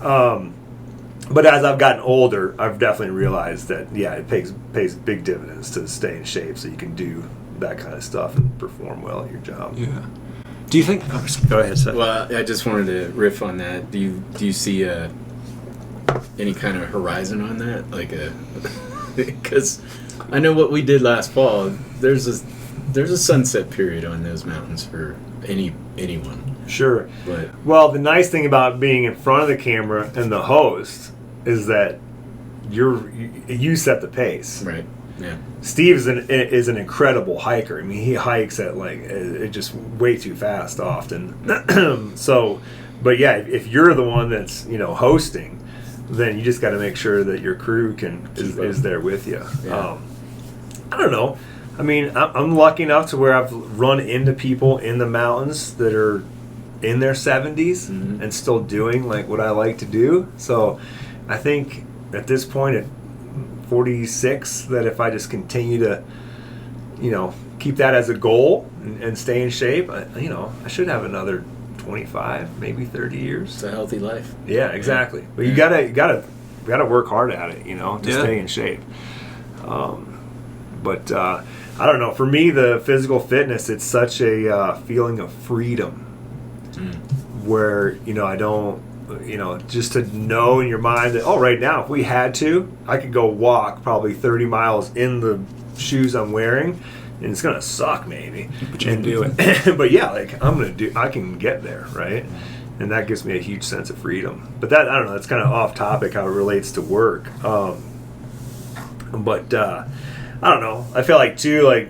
But as I've gotten older, I've definitely realized that it pays big dividends to stay in shape so you can do that kind of stuff and perform well at your job. Yeah. Do you think? Go ahead, Seth. Well, I just wanted to riff on that. Do you see any kind of horizon on that? Like because I know what we did last fall. There's a sunset period on those mountains for anyone. Sure. But well, the nice thing about being in front of the camera and the host is that you set the pace. Right. Yeah. Steve is an incredible hiker. I mean, he hikes at just way too fast often. So, but yeah, if you're the one that's hosting, then you just got to make sure that your crew is there with you. Yeah. I don't know. I mean, I'm lucky enough to where I've run into people in the mountains that are in their 70s and still doing what I like to do. So I think at this point at 46 that if I just continue to keep that as a goal and stay in shape, I should have another 25, maybe 30 years. It's a healthy life. Yeah, exactly. But you gotta work hard at it, to stay in shape. But I don't know. For me, the physical fitness, it's such a feeling of freedom, where I don't, just to know in your mind that right now, if we had to, I could go walk probably 30 miles in the shoes I'm wearing, and it's gonna suck maybe, but you can do it. But yeah, I can get there, right? And that gives me a huge sense of freedom. But that, I don't know, that's kind of off topic how it relates to work. But I don't know. I feel like too,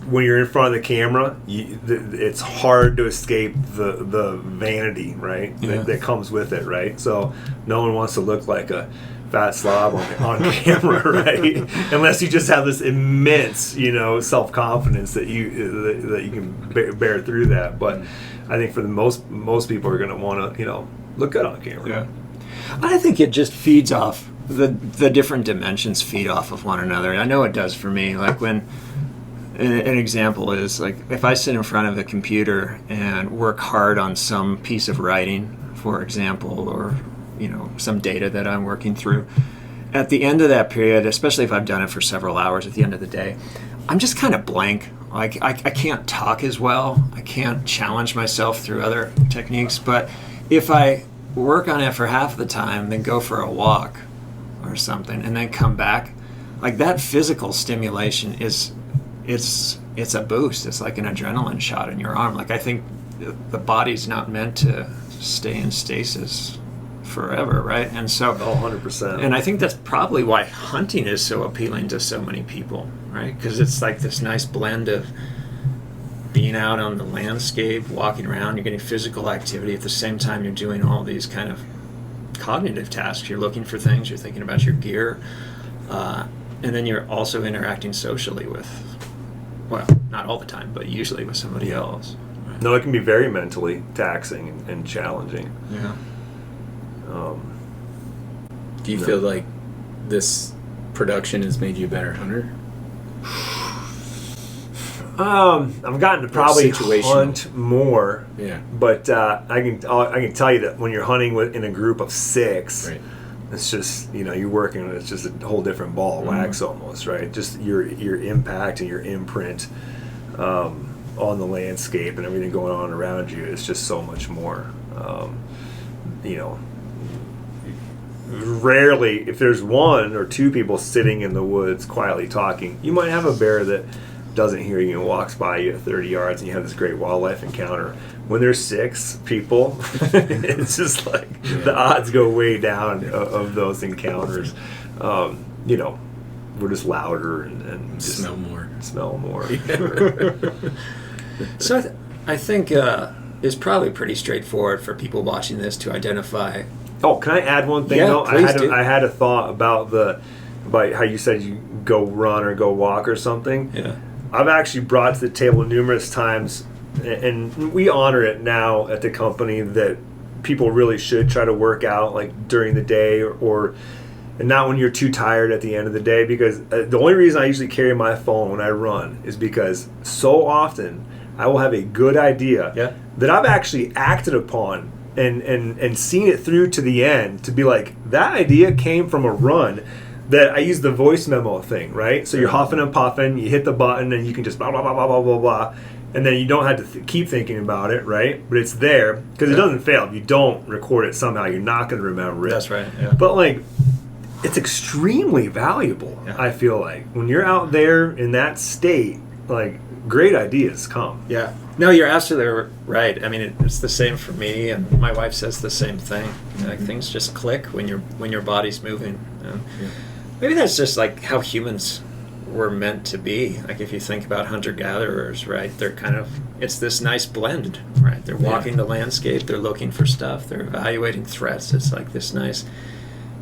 when you're in front of the camera, it's hard to escape the vanity, right? Yeah. That comes with it, right? So no one wants to look like a fat slob on camera, right? Unless you just have this immense, self-confidence that you can bear through that. But I think for the most people are going to want to, look good on camera. Yeah. I think it just feeds off the different dimensions feed off of one another. I know it does for me. Like when an example is if I sit in front of a computer and work hard on some piece of writing, for example, or some data that I'm working through, at the end of that period, especially if I've done it for several hours, at the end of the day, I'm just kind of blank. I can't talk as well. I can't challenge myself through other techniques. But if I work on it for half the time, then go for a walk or something, and then come back, that physical stimulation it's a boost. It's like an adrenaline shot in your arm. I think the body's not meant to stay in stasis forever, right? And so 100%. And I think that's probably why hunting is so appealing to so many people, right? Because it's this nice blend of being out on the landscape, walking around, you're getting physical activity at the same time you're doing all these kind of cognitive tasks. You're looking for things, you're thinking about your gear, and then you're also interacting socially with, well, not all the time, but usually with somebody else. Right? No, it can be very mentally taxing and challenging. Yeah. Do you feel like this production has made you a better hunter? I've gotten to probably hunt more. Yeah. But I can tell you that when you're hunting in a group of 6, right, it's just you're working. It's just a whole different ball of wax almost, right? Just your impact and your imprint on the landscape and everything going on around you is just so much more. Rarely, if there's 1 or 2 people sitting in the woods quietly talking, you might have a bear that doesn't hear you and walks by you at 30 yards and you have this great wildlife encounter. When there's 6 people, it's just the odds go way down of those encounters. We're just louder and just smell more. So I think it's probably pretty straightforward for people watching this to identify. Oh, can I add one thing? Yeah, though? please do. I had a thought about how you said you go run or go walk or something. Yeah. I've actually brought to the table numerous times, and we honor it now at the company, that people really should try to work out during the day and not when you're too tired at the end of the day, because the only reason I usually carry my phone when I run is because so often I will have a good idea Yeah. that I've actually acted upon and seen it through to the end to be like, that idea came from a run that I use the voice memo thing, right? So you're huffing and puffing, you hit the button, and you can just blah, blah, blah, blah, blah, blah, blah. And then you don't have to keep thinking about it, right? But it's there because it doesn't fail. If you don't record it somehow, you're not going to remember it. That's right. Yeah. But like, it's extremely valuable, I feel like. When you're out there in that state, like, great ideas come. Yeah. No, you're absolutely right. I mean, it's the same for me, and my wife says the same thing. Like, things just click when your body's moving. Maybe that's just like how humans were meant to be. Like, if you think about hunter-gatherers, right? They're kind of, it's this nice blend, right? They're walking the landscape, they're looking for stuff, they're evaluating threats. It's like this nice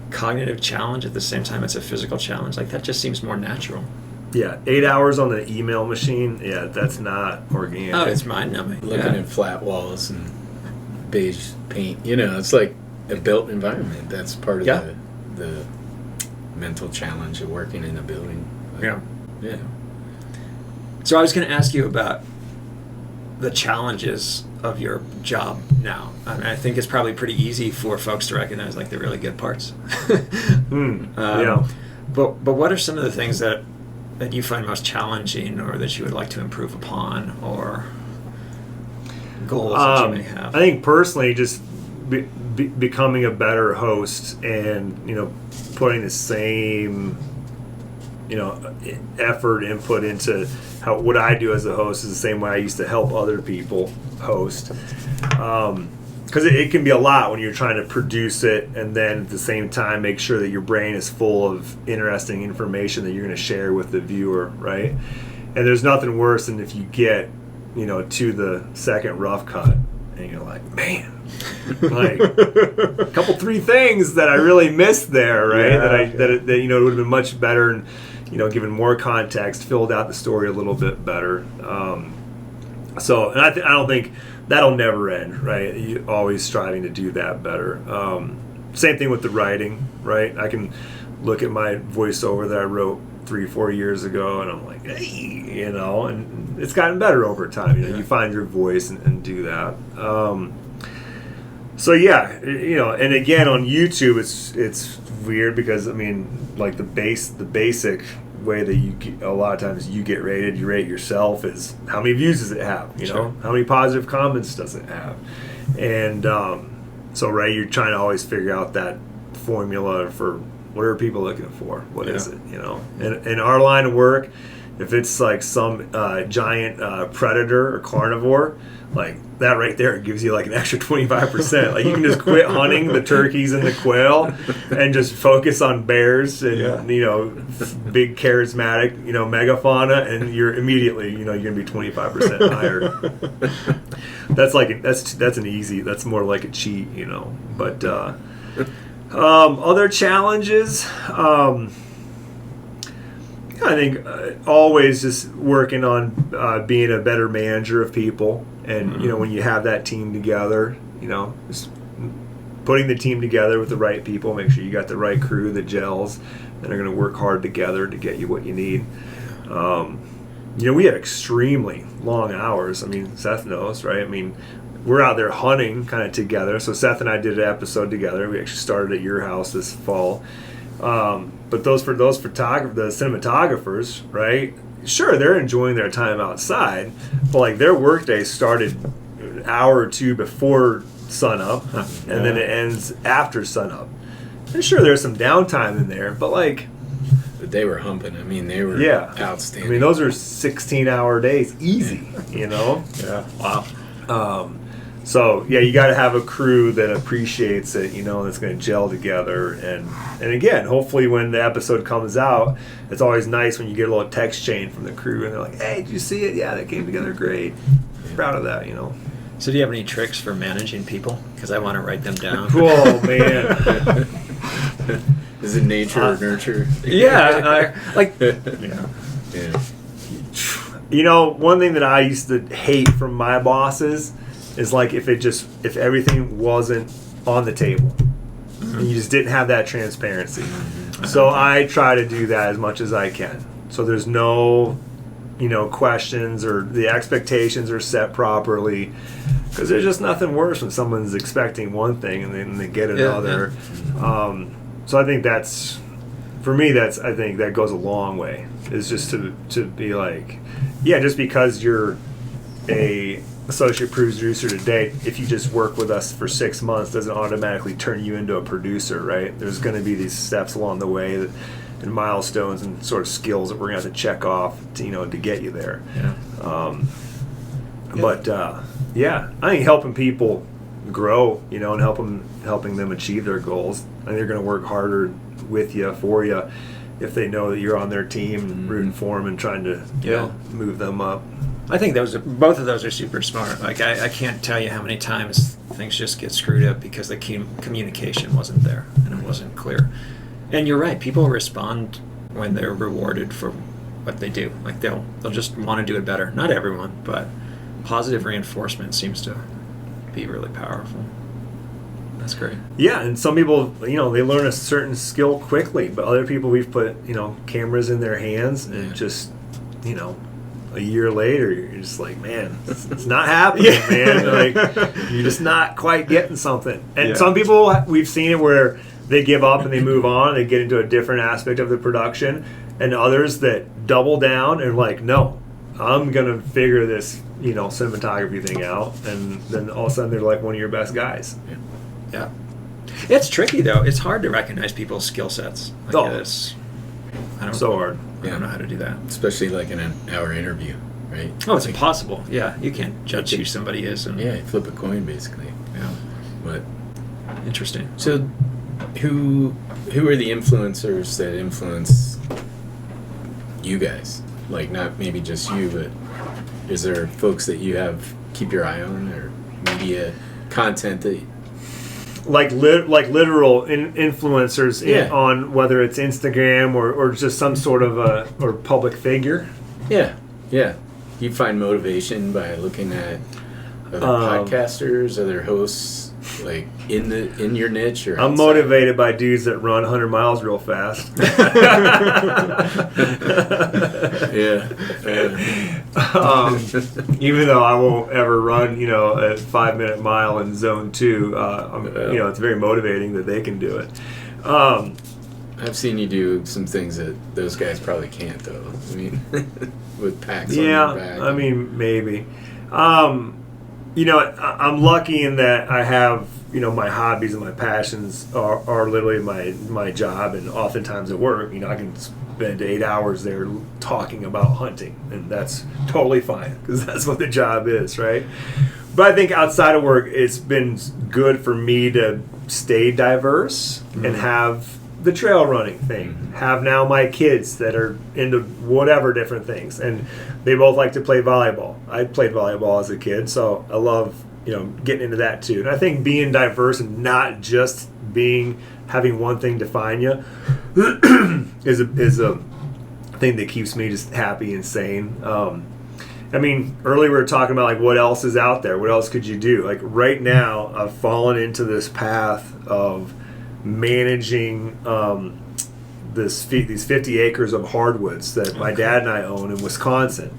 cognitive challenge. At the same time, it's a physical challenge. Like, that just seems more natural. Yeah, 8 hours on the email machine. Yeah, that's not organic. Oh, it's mind-numbing. Looking at flat walls and beige paint. You know, it's like a built environment. That's part of the mental challenge of working in a building. Yeah. Yeah. So I was going to ask you about the challenges of your job now. I mean, I think it's probably pretty easy for folks to recognize, like, the really good parts. Yeah. But what are some of the things that you find most challenging, or that you would like to improve upon, or goals that you may have? I think personally, just becoming a better host, and putting the same effort, input into what I do as a host is the same way I used to help other people host. Because it can be a lot when you're trying to produce it, and then at the same time make sure that your brain is full of interesting information that you're going to share with the viewer, right? And there's nothing worse than if you get, to the second rough cut, and you're like, man, like a couple, 3 things that I really missed there, right? That it would have been much better, and given more context, filled out the story a little bit better. And I don't think that'll never end, right? You're always striving to do that better. Same thing with the writing, right? I can look at my voiceover that I wrote 3-4 years ago, and I'm like, hey, and it's gotten better over time. You find your voice and do that. And again on YouTube, it's weird because like the basic way that a lot of times you get rated, you rate yourself, is how many views does it have? How many positive comments does it have? And you're trying to always figure out that formula for what are people looking for? What is it? And in our line of work, if it's like some giant predator or carnivore, like that right there gives you like an extra 25%. Like, you can just quit hunting the turkeys and the quail and just focus on bears and big charismatic megafauna, and you're immediately you're gonna be 25% higher. That's an easy. That's more like a cheat, But other challenges. I think always just working on being a better manager of people, and when you have that team together, just putting the team together with the right people, make sure you got the right crew that gels and are going to work hard together to get you what you need. We had extremely long hours. Seth knows, right? We're out there hunting kind of together. So Seth and I did an episode together. We actually started at your house this fall. But the cinematographers, right? Sure, they're enjoying their time outside, but like their workday started an hour or 2 before sunup, and then it ends after sunup. And sure, there's some downtime in there, but like. But they were humping. They were outstanding. Those are 16-hour days, easy. Yeah. Wow. You got to have a crew that appreciates it, that's going to gel together. And again, hopefully when the episode comes out, it's always nice when you get a little text chain from the crew and they're like, hey, did you see it? Yeah, that came together great. Proud of that, So do you have any tricks for managing people? Because I want to write them down. Oh, man. Is it nature or nurture? Yeah. One thing that I used to hate from my bosses is like if everything wasn't on the table, and you just didn't have that transparency. So I try to do that as much as I can. So there's no questions or the expectations are set properly. Because there's just nothing worse when someone's expecting one thing and then they get another. Yeah. So I think that's, for me, I think that goes a long way. Is just to be like, yeah, just because you're a associate producer today, if you just work with us for 6 months, doesn't automatically turn you into a producer, right? There's going to be these steps along the way and milestones and sort of skills that we're going to have to check off to get you there. Yeah. But I think helping people grow, and helping them achieve their goals, and they're going to work harder with you, for you, if they know that you're on their team and rooting for them and trying to move them up. I think both of those are super smart. Like I can't tell you how many times things just get screwed up because the communication wasn't there and it wasn't clear. And you're right, people respond when they're rewarded for what they do. Like they'll just want to do it better. Not everyone, but positive reinforcement seems to be really powerful. That's great. Yeah, and some people, they learn a certain skill quickly, but other people we've put, cameras in their hands and just, a year later, you're just like, man, it's not happening, man. Like, you're just not quite getting something. And some people, we've seen it where they give up and they move on, they get into a different aspect of the production, and others that double down and like, no, I'm going to figure this, cinematography thing out, and then all of a sudden they're like one of your best guys. Yeah. It's tricky, though. It's hard to recognize people's skill sets. Like this. Hard. I don't know how to do that. Especially like in an hour interview, right? Oh, it's impossible. Yeah, you can't judge who somebody is. And you flip a coin, basically. Yeah. But interesting. So who are the influencers that influence you guys? Like, not maybe just you, but is there folks that you keep your eye on, or media content that... Like literal influencers on whether it's Instagram or just some sort of or public figure. Yeah. You find motivation by looking at other podcasters, other hosts, like in your niche, or I'm motivated by dudes that run 100 miles real fast. Even though I won't ever run, a 5-minute mile in zone 2, it's very motivating that they can do it. I've seen you do some things that those guys probably can't, though. I mean, with packs on your back. I mean, maybe. I'm lucky in that I have, my hobbies and my passions are literally my job, and oftentimes at work, I can spend 8 hours there talking about hunting, and that's totally fine because that's what the job is, right? But I think outside of work, it's been good for me to stay diverse and have the trail running thing. Have now my kids that are into whatever different things, and they both like to play volleyball. I played volleyball as a kid, so I love getting into that too. And I think being diverse and not just having one thing define you is a thing that keeps me just happy and sane. Earlier we were talking about like what else is out there. What else could you do? Like right now, I've fallen into this path of managing these 50 acres of hardwoods that my dad and I own in Wisconsin,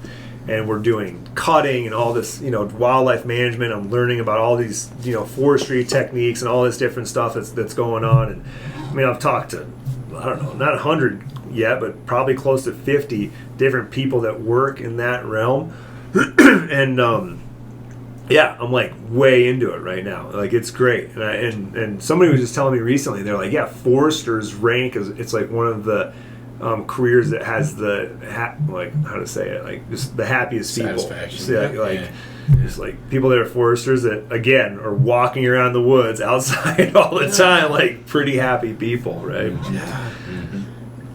and we're doing cutting and all this wildlife management. I'm learning about all these forestry techniques and all this different stuff that's going on. And I've talked to, I don't know, not 100 yet, but probably close to 50 different people that work in that realm. And I'm like way into it right now. Like it's great. And somebody was just telling me recently, they're like, foresters rank as it's like one of the careers that has just the happiest people. Satisfaction. Just like people that are foresters that again are walking around the woods outside all the time, like pretty happy people, right? Yeah.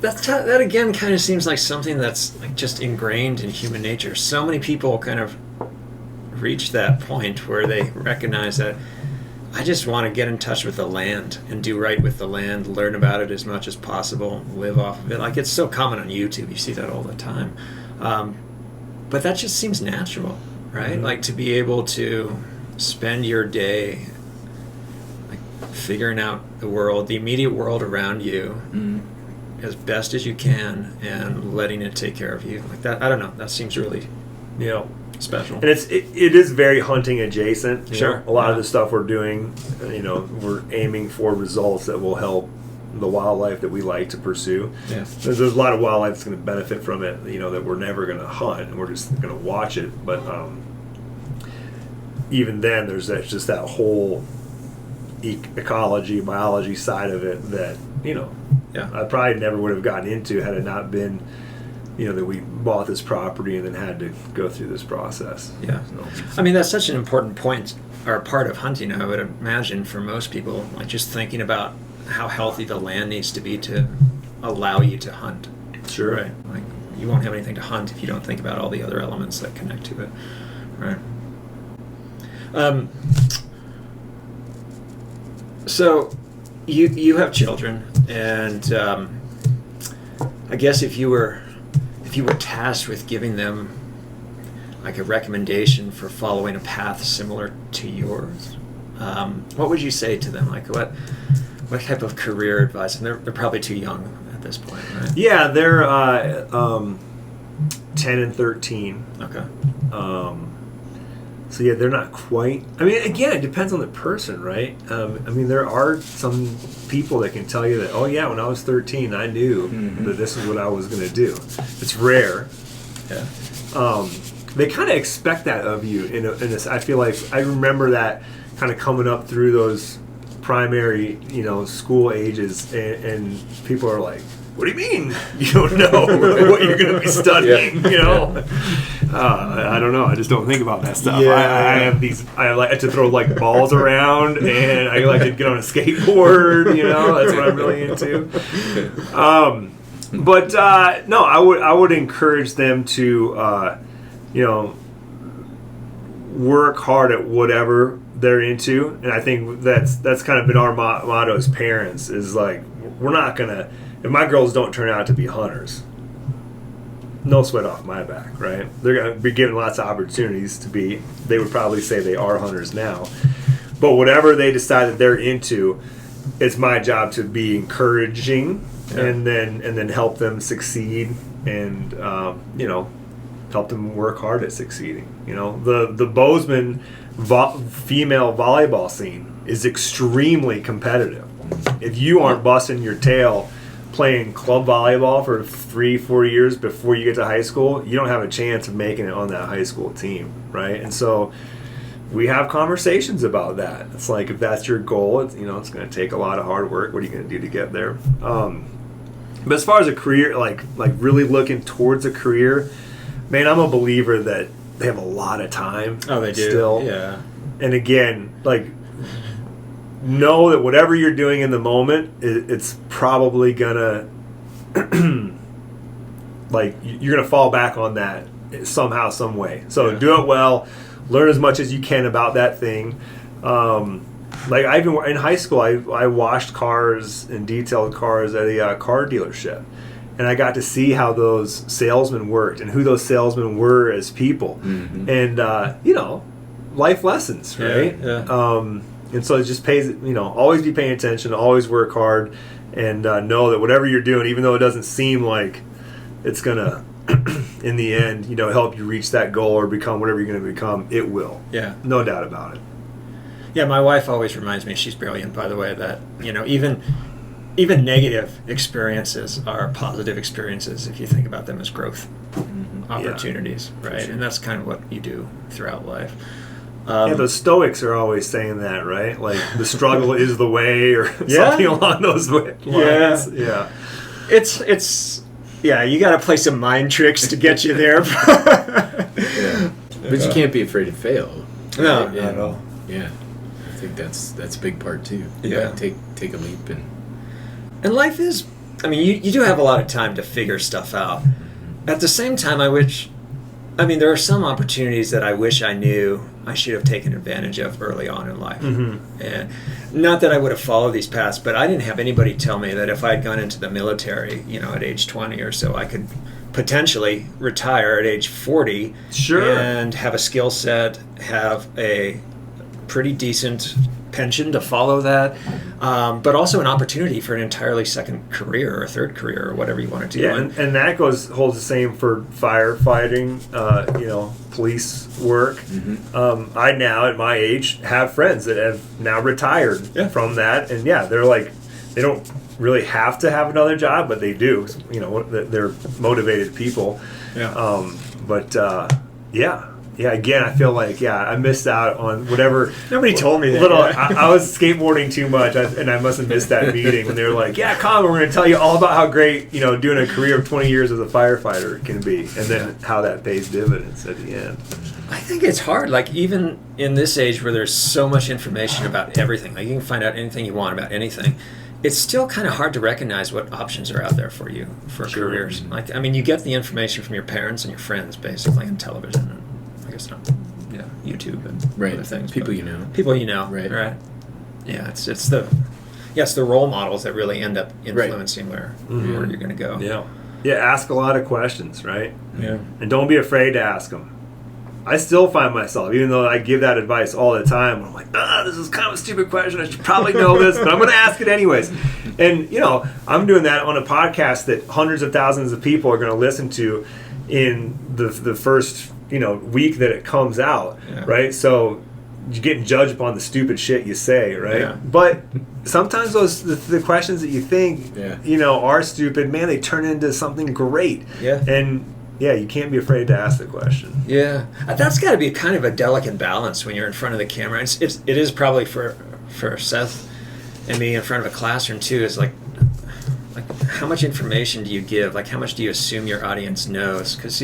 That again kind of seems like something that's like just ingrained in human nature. So many people kind of reach that point where they recognize that I just want to get in touch with the land and do right with the land, learn about it as much as possible, live off of it. Like it's so common on YouTube, you see that all the time. But that just seems natural, right? Mm-hmm. Like to be able to spend your day like figuring out the world, the immediate world around you, as best as you can and letting it take care of you. Like that, I don't know. That seems really special. And it is very hunting adjacent. Sure. A lot of the stuff we're doing, we're aiming for results that will help the wildlife that we like to pursue. Yeah. There's a lot of wildlife that's going to benefit from it, that we're never going to hunt, and we're just going to watch it. But even then, there's just that whole ecology, biology side of it that, I probably never would have gotten into had it not been, that we bought this property and then had to go through this process. Yeah. I mean, that's such an important point or part of hunting, I would imagine, for most people, like just thinking about how healthy the land needs to be to allow you to hunt. Sure. Right. Like you won't have anything to hunt if you don't think about all the other elements that connect to it. Right. So you have children, and I guess if you were tasked with giving them like a recommendation for following a path similar to yours, what would you say to them? Like what type of career advice? And they're probably too young at this point, right? Yeah, they're 10 and 13. Okay. So yeah, they're not quite. I mean, again, it depends on the person, right? There are some people that can tell you that, oh yeah, when I was 13, I knew that this is what I was going to do. It's rare. Yeah. They kind of expect that of you. In this, I feel like I remember that kind of coming up through those primary, school ages, and people are like, "What do you mean you don't know what you're going to be studying?" I don't know. I just don't think about that stuff. Yeah. I like to throw like balls around, and I like to get on a skateboard. That's what I'm really into. No, I would encourage them to, work hard at whatever they're into, and I think that's kind of been our motto as parents. Is like, we're not gonna. If my girls don't turn out to be hunters, no sweat off my back, right? They're going to be given lots of opportunities to be. They would probably say they are hunters now. But whatever they decide that they're into, it's my job to be encouraging and then help them succeed and, help them work hard at succeeding. The Bozeman female volleyball scene is extremely competitive. If you aren't busting your tail playing club volleyball for 3-4 years before you get to high school, you don't have a chance of making it on that high school team, right? And so we have conversations about that. It's like, if that's your goal, it's going to take a lot of hard work. What are you going to do to get there? But as far as a career, like really looking towards a career, man, I'm a believer that they have a lot of time. Oh, they do. Still. Yeah. And again, know that whatever you're doing in the moment, it's probably gonna you're gonna fall back on that somehow, some way. So do it well, learn as much as you can about that thing. I've been in high school, I washed cars and detailed cars at a car dealership, and I got to see how those salesmen worked and who those salesmen were as people, and life lessons, right? And so it just pays, always be paying attention, always work hard, and know that whatever you're doing, even though it doesn't seem like it's going to, in the end, help you reach that goal or become whatever you're going to become, it will. Yeah. No doubt about it. Yeah, my wife always reminds me, she's brilliant, by the way, that, even negative experiences are positive experiences if you think about them as growth opportunities, right? Sure. And that's kind of what you do throughout life. The Stoics are always saying that, right? Like, the struggle is the way, or something along those lines. Yeah. It's you got to play some mind tricks to get you there. But you can't be afraid to fail. No, not at all. Yeah. I think that's a big part too. Yeah. Take a leap and life is, you do have a lot of time to figure stuff out. At the same time, there are some opportunities that I wish I knew I should have taken advantage of early on in life. And not that I would have followed these paths, but I didn't have anybody tell me that if I had gone into the military, at age 20 or so, I could potentially retire at age 40 and have a skill set, have a pretty decent pension to follow that, but also an opportunity for an entirely second career or a third career or whatever you want to do. Yeah, and that holds the same for firefighting, police work. Mm-hmm. I now, at my age, have friends that have now retired from that, and they're like, they don't really have to have another job, but they do. They're motivated people. Again, I feel like I missed out on whatever. Nobody told me that. I was skateboarding too much, and I must have missed that meeting when they were like, "Come, we're going to tell you all about how great doing a career of 20 years as a firefighter can be, and then how that pays dividends at the end." I think it's hard. Like, even in this age where there's so much information about everything, like you can find out anything you want about anything. It's still kind of hard to recognize what options are out there for you for careers. Like, I mean, you get the information from your parents and your friends, basically, on television. And I guess not, YouTube and other things. People you know. People you know, right? Yeah, it's the role models that really end up influencing where you're going to go. Yeah. Ask a lot of questions, right? Yeah. And don't be afraid to ask them. I still find myself, even though I give that advice all the time, I'm like, this is kind of a stupid question. I should probably know this, but I'm going to ask it anyways. And, I'm doing that on a podcast that hundreds of thousands of people are going to listen to in the first, week that it comes out, right? So you're getting judged upon the stupid shit you say, right? Yeah. But sometimes the questions that you think, are stupid, man, they turn into something great. Yeah. And you can't be afraid to ask the question. Yeah, that's got to be kind of a delicate balance when you're in front of the camera. It is probably for Seth and me in front of a classroom too. Is like how much information do you give? Like, how much do you assume your audience knows? Because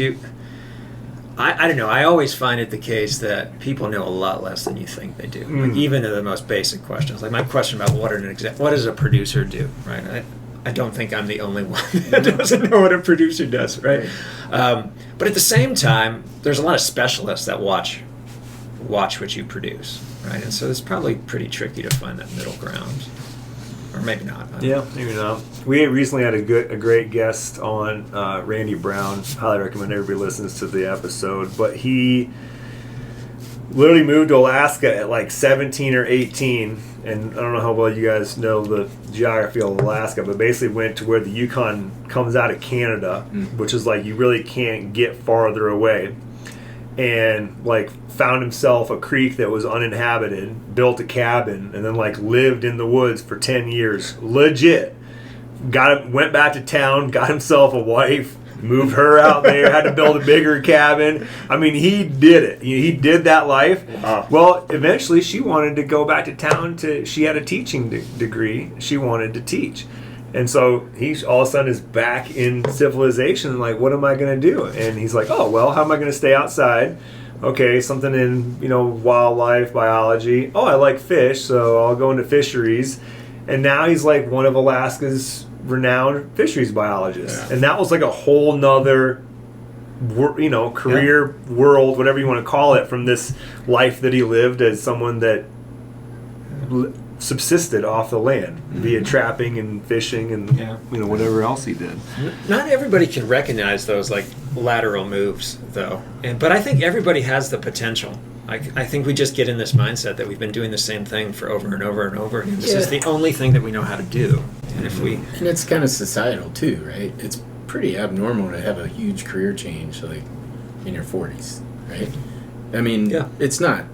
I don't know. I always find it the case that people know a lot less than you think they do. Like, even in the most basic questions. Like my question about what does a producer do? Right. I don't think I'm the only one that doesn't know what a producer does, right? But at the same time, there's a lot of specialists that watch what you produce, right? And so it's probably pretty tricky to find that middle ground, or maybe not. Maybe not. We recently had a great guest on, Randy Brown. Highly recommend everybody listens to the episode. But he literally moved to Alaska at like 17 or 18. And I don't know how well you guys know the geography of Alaska, but basically went to where the Yukon comes out of Canada, which is like you really can't get farther away. And like found himself a creek that was uninhabited, built a cabin, and then like lived in the woods for 10 years. Legit. Went back to town, got himself a wife, moved her out there, had to build a bigger cabin. I mean, he did it. He did that life. Well, eventually she wanted to go back to town she had a teaching degree. She wanted to teach. And so he all of a sudden is back in civilization, like, what am I going to do? And he's like, oh, well, how am I going to stay outside? Okay, something in, wildlife, biology. Oh, I like fish, so I'll go into fisheries. And now he's like one of Alaska's renowned fisheries biologists. And that was like a whole nother career world, whatever you want to call it, from this life that he lived as someone that subsisted off the land via trapping and fishing and whatever else he did. Not everybody can recognize those like lateral moves though, but I think everybody has the potential. I think we just get in this mindset that we've been doing the same thing for over and over and over again. This is the only thing that we know how to do. And it's kind of societal too, right? It's pretty abnormal to have a huge career change like in your 40s, right? I mean, it's not.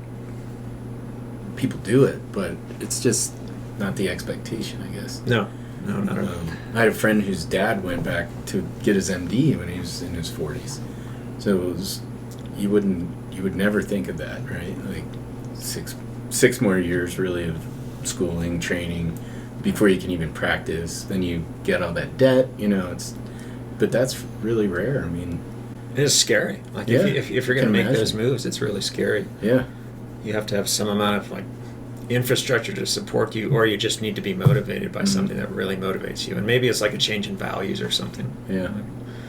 People do it, but it's just not the expectation, I guess. No, not at all. I had a friend whose dad went back to get his MD when he was in his 40s. So it was, you would never think of that, right? Like six more years really of schooling, training before you can even practice. Then you get all that debt, but that's really rare. I mean, it is scary. Like if you're going to make those moves, it's really scary. Yeah. You have to have some amount of like infrastructure to support you, or you just need to be motivated by something that really motivates you. And maybe it's like a change in values or something. Yeah.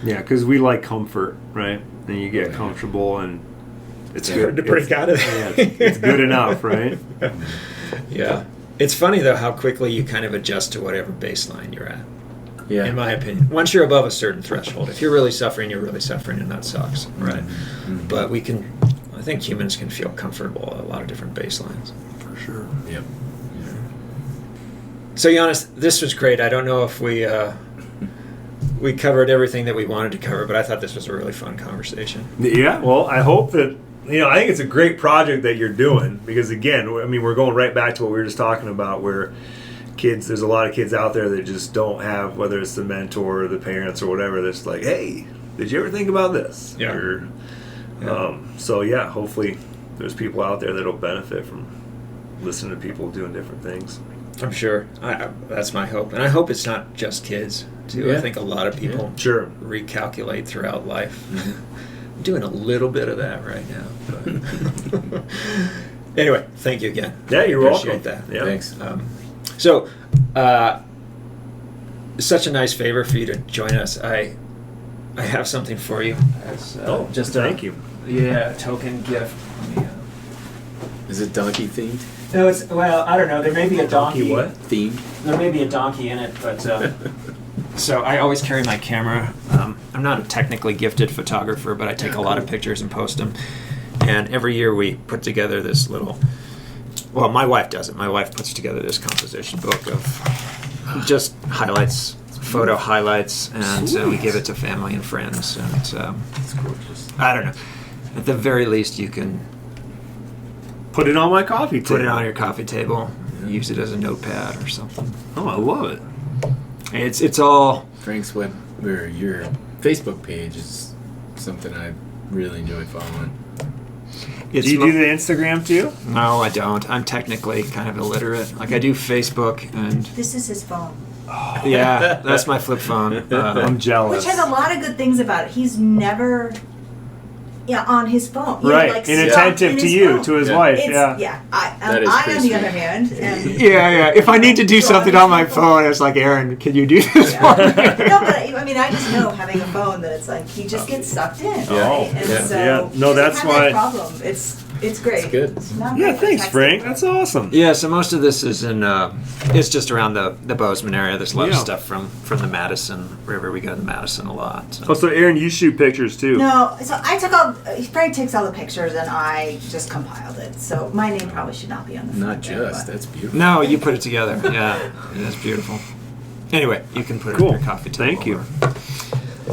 Yeah, because we like comfort, right? And you get comfortable, and it's hard to break out of that. Yeah, it's good enough, right? Yeah. It's funny, though, how quickly you kind of adjust to whatever baseline you're at. Yeah. In my opinion. Once you're above a certain threshold, if you're really suffering, and that sucks, right? Mm-hmm. But I think humans can feel comfortable at a lot of different baselines. For sure. Yep. So, Janis, this was great. I don't know if we covered everything that we wanted to cover, but I thought this was a really fun conversation. Yeah, well, I hope that, I think it's a great project that you're doing because, again, I mean, we're going right back to what we were just talking about where there's a lot of kids out there that just don't have, whether it's the mentor or the parents or whatever, that's like, hey, did you ever think about this? Yeah. So, hopefully there's people out there that'll benefit from listening to people doing different things. I'm sure. That's my hope. And I hope it's not just kids, too. Yeah. I think a lot of people recalculate throughout life. I'm doing a little bit of that right now. But anyway, thank you again. Yeah, you're welcome. Appreciate that. Yeah. Thanks. So, such a nice favor for you to join us. I have something for you. As, thank you. Yeah, a token gift. Is it donkey themed? No, it's, I don't know. There may be a donkey. What? Themed? There may be a donkey in it, but so I always carry my camera. I'm not a technically gifted photographer, but I take a lot of pictures and post them. And every year we put together this little. Well, my wife does it. My wife puts together this composition book of just highlights, photo highlights, and we give it to family and friends. And It's gorgeous. I don't know. At the very least, you can Put it on my coffee table. put it on your coffee table, use it as a notepad or something. Oh, I love it. It's all. Frank's your Facebook page is something I really enjoy following. It's Do you do the Instagram too? No, I don't. I'm technically kind of illiterate. Like I do Facebook and This is his phone. yeah, that's my flip phone. I'm jealous. Which has a lot of good things about it. He's never on his phone. You know, Right, like, inattentive in to his you, phone. to his Yeah. wife. It's, I That is on pretty the sweet. other hand. And, yeah. If I need to do something on my phone, it's like, Aaron, can you do this yeah. for me? No, but I mean, I just know having a phone that it's like he just gets sucked in, right? And yeah. so Yeah. he No, doesn't that's have why- that problem. It's great. It's good. It's not Yeah, very thanks, texting. Frank. That's awesome. Yeah, so most of this is in, it's just around the Bozeman area. There's a lot of Yeah. stuff from the Madison River. We go to the Madison a lot. So. Oh, so Aaron, you shoot pictures too? No, so I took Frank takes all the pictures and I just compiled it. So my name probably should not be on the front Not there, just. but- That's beautiful. No, you put it together. Yeah, that's beautiful. Anyway, you can put it Cool. on your coffee table. Thank you.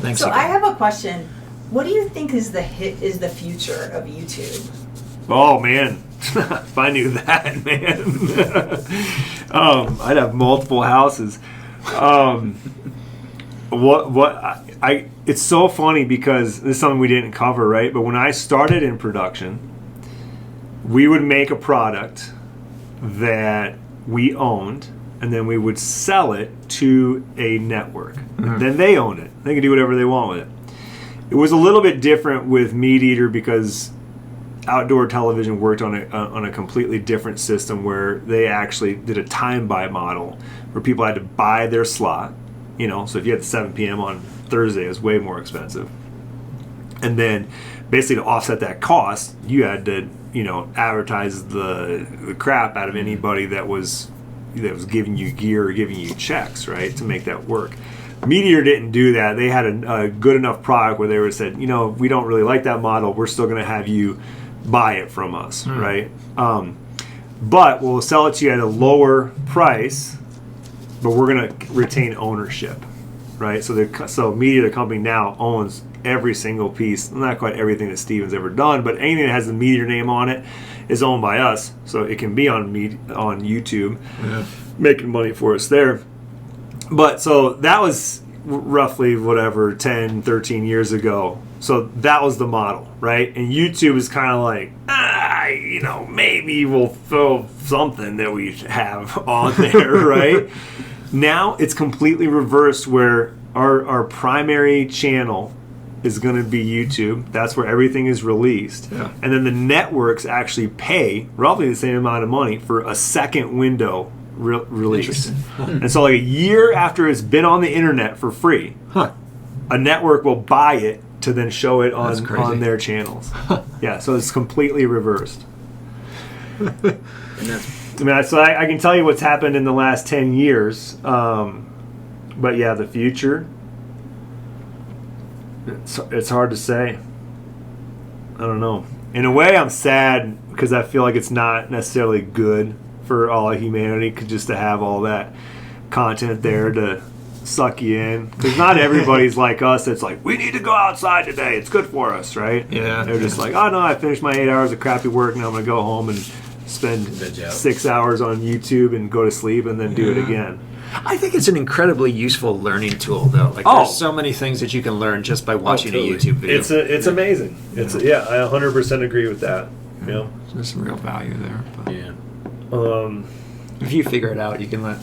Thanks So again. I have a question. What do you think is the future of YouTube? Oh man, if I knew that, man, I'd have multiple houses. It's so funny because this is something we didn't cover, right? But when I started in production, we would make a product that we owned, and then we would sell it to a network. Then they own it. They can do whatever they want with it. It was a little bit different with MeatEater because outdoor television worked on a completely different system where they actually did a time buy model where people had to buy their slot. So if you had 7 p.m. on Thursday, it was way more expensive. And then basically to offset that cost, you had to advertise the crap out of anybody that was giving you gear or giving you checks, right, to make that work. MeatEater didn't do that. They had a good enough product where they were said, we don't really like that model. We're still going to have you buy it from us, right? But we'll sell it to you at a lower price, but we're going to retain ownership, right? So MeatEater, the company, now owns every single piece, not quite everything that Steven's ever done, but anything that has the MeatEater name on it is owned by us, so it can be on YouTube, making money for us there. But so that was roughly 10, 13 years ago. So that was the model, right? And YouTube is kind of like, maybe we'll throw something that we have on there, right? Now it's completely reversed where our primary channel is going to be YouTube. That's where everything is released. Yeah. And then the networks actually pay roughly the same amount of money for a second window release. And so like a year after it's been on the internet for free, a network will buy it to then show it on their channels. Yeah, so it's completely reversed. And that's So I can tell you what's happened in the last 10 years. But yeah, the future, it's hard to say. I don't know. In a way, I'm sad because I feel like it's not necessarily good for all of humanity, just to have all that content there to suck you in. Because not everybody's like us. It's like, we need to go outside today. It's good for us, right? Yeah. They're just like, oh no, I finished my 8 hours of crappy work. Now I'm gonna go home and spend 6 hours on YouTube and go to sleep and then do it again. I think it's an incredibly useful learning tool, though. Like, there's so many things that you can learn just by watching a YouTube video. It's amazing. I 100% agree with that. Yeah. There's some real value there. But Yeah. if you figure it out, you can let.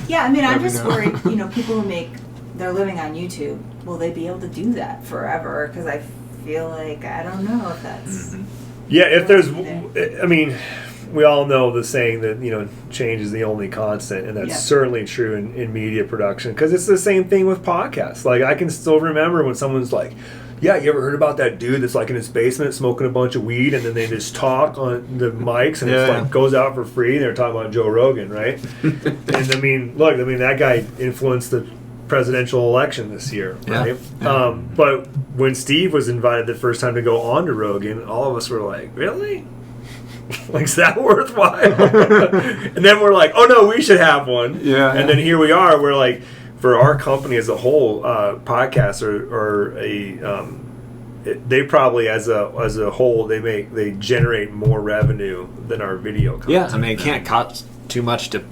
Yeah, I mean, I'm just worried, people who make their living on YouTube, will they be able to do that forever? Because I feel like, I don't know if that's... Yeah, if there's... I mean, we all know the saying that, change is the only constant, and that's certainly true in media production, because it's the same thing with podcasts. Like, I can still remember when someone's like, yeah, you ever heard about that dude that's like in his basement smoking a bunch of weed, and then they just talk on the mics, and it's like goes out for free. They're talking about Joe Rogan, right? And I mean, that guy influenced the presidential election this year, right? Yeah. But when Steve was invited the first time to go on to Rogan, all of us were like, really? Like, is that worthwhile? And then we're like, oh no, we should have one. Yeah. And then here we are. We're like, for our company as a whole, podcasts are they probably as a whole they generate more revenue than our video content. Yeah, I mean, it can't cost too much to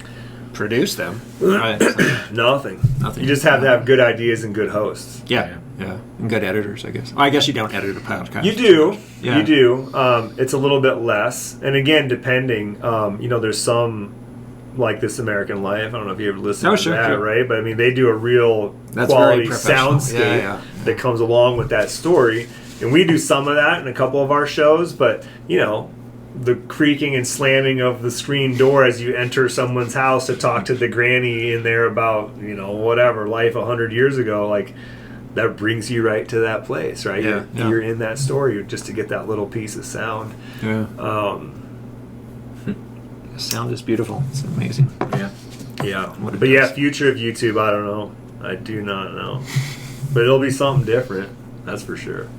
produce them. Right? So, Nothing. You just have to have good ideas and good hosts. Yeah, and good editors, I guess. Well, I guess you don't edit a podcast. You do. Yeah. You do. It's a little bit less, and again, depending. There's some. Like This American Life. I don't know if you ever listened to that, right? But I mean, they do a real quality soundscape that comes along with that story. And we do some of that in a couple of our shows, but, the creaking and slamming of the screen door as you enter someone's house to talk to the granny in there about, whatever, life 100 years ago, like, that brings you right to that place, right? Yeah, You're in that story just to get that little piece of sound. Yeah. The sound is beautiful. It's amazing. Yeah. But future of YouTube, I don't know. I do not know. But it'll be something different. That's for sure.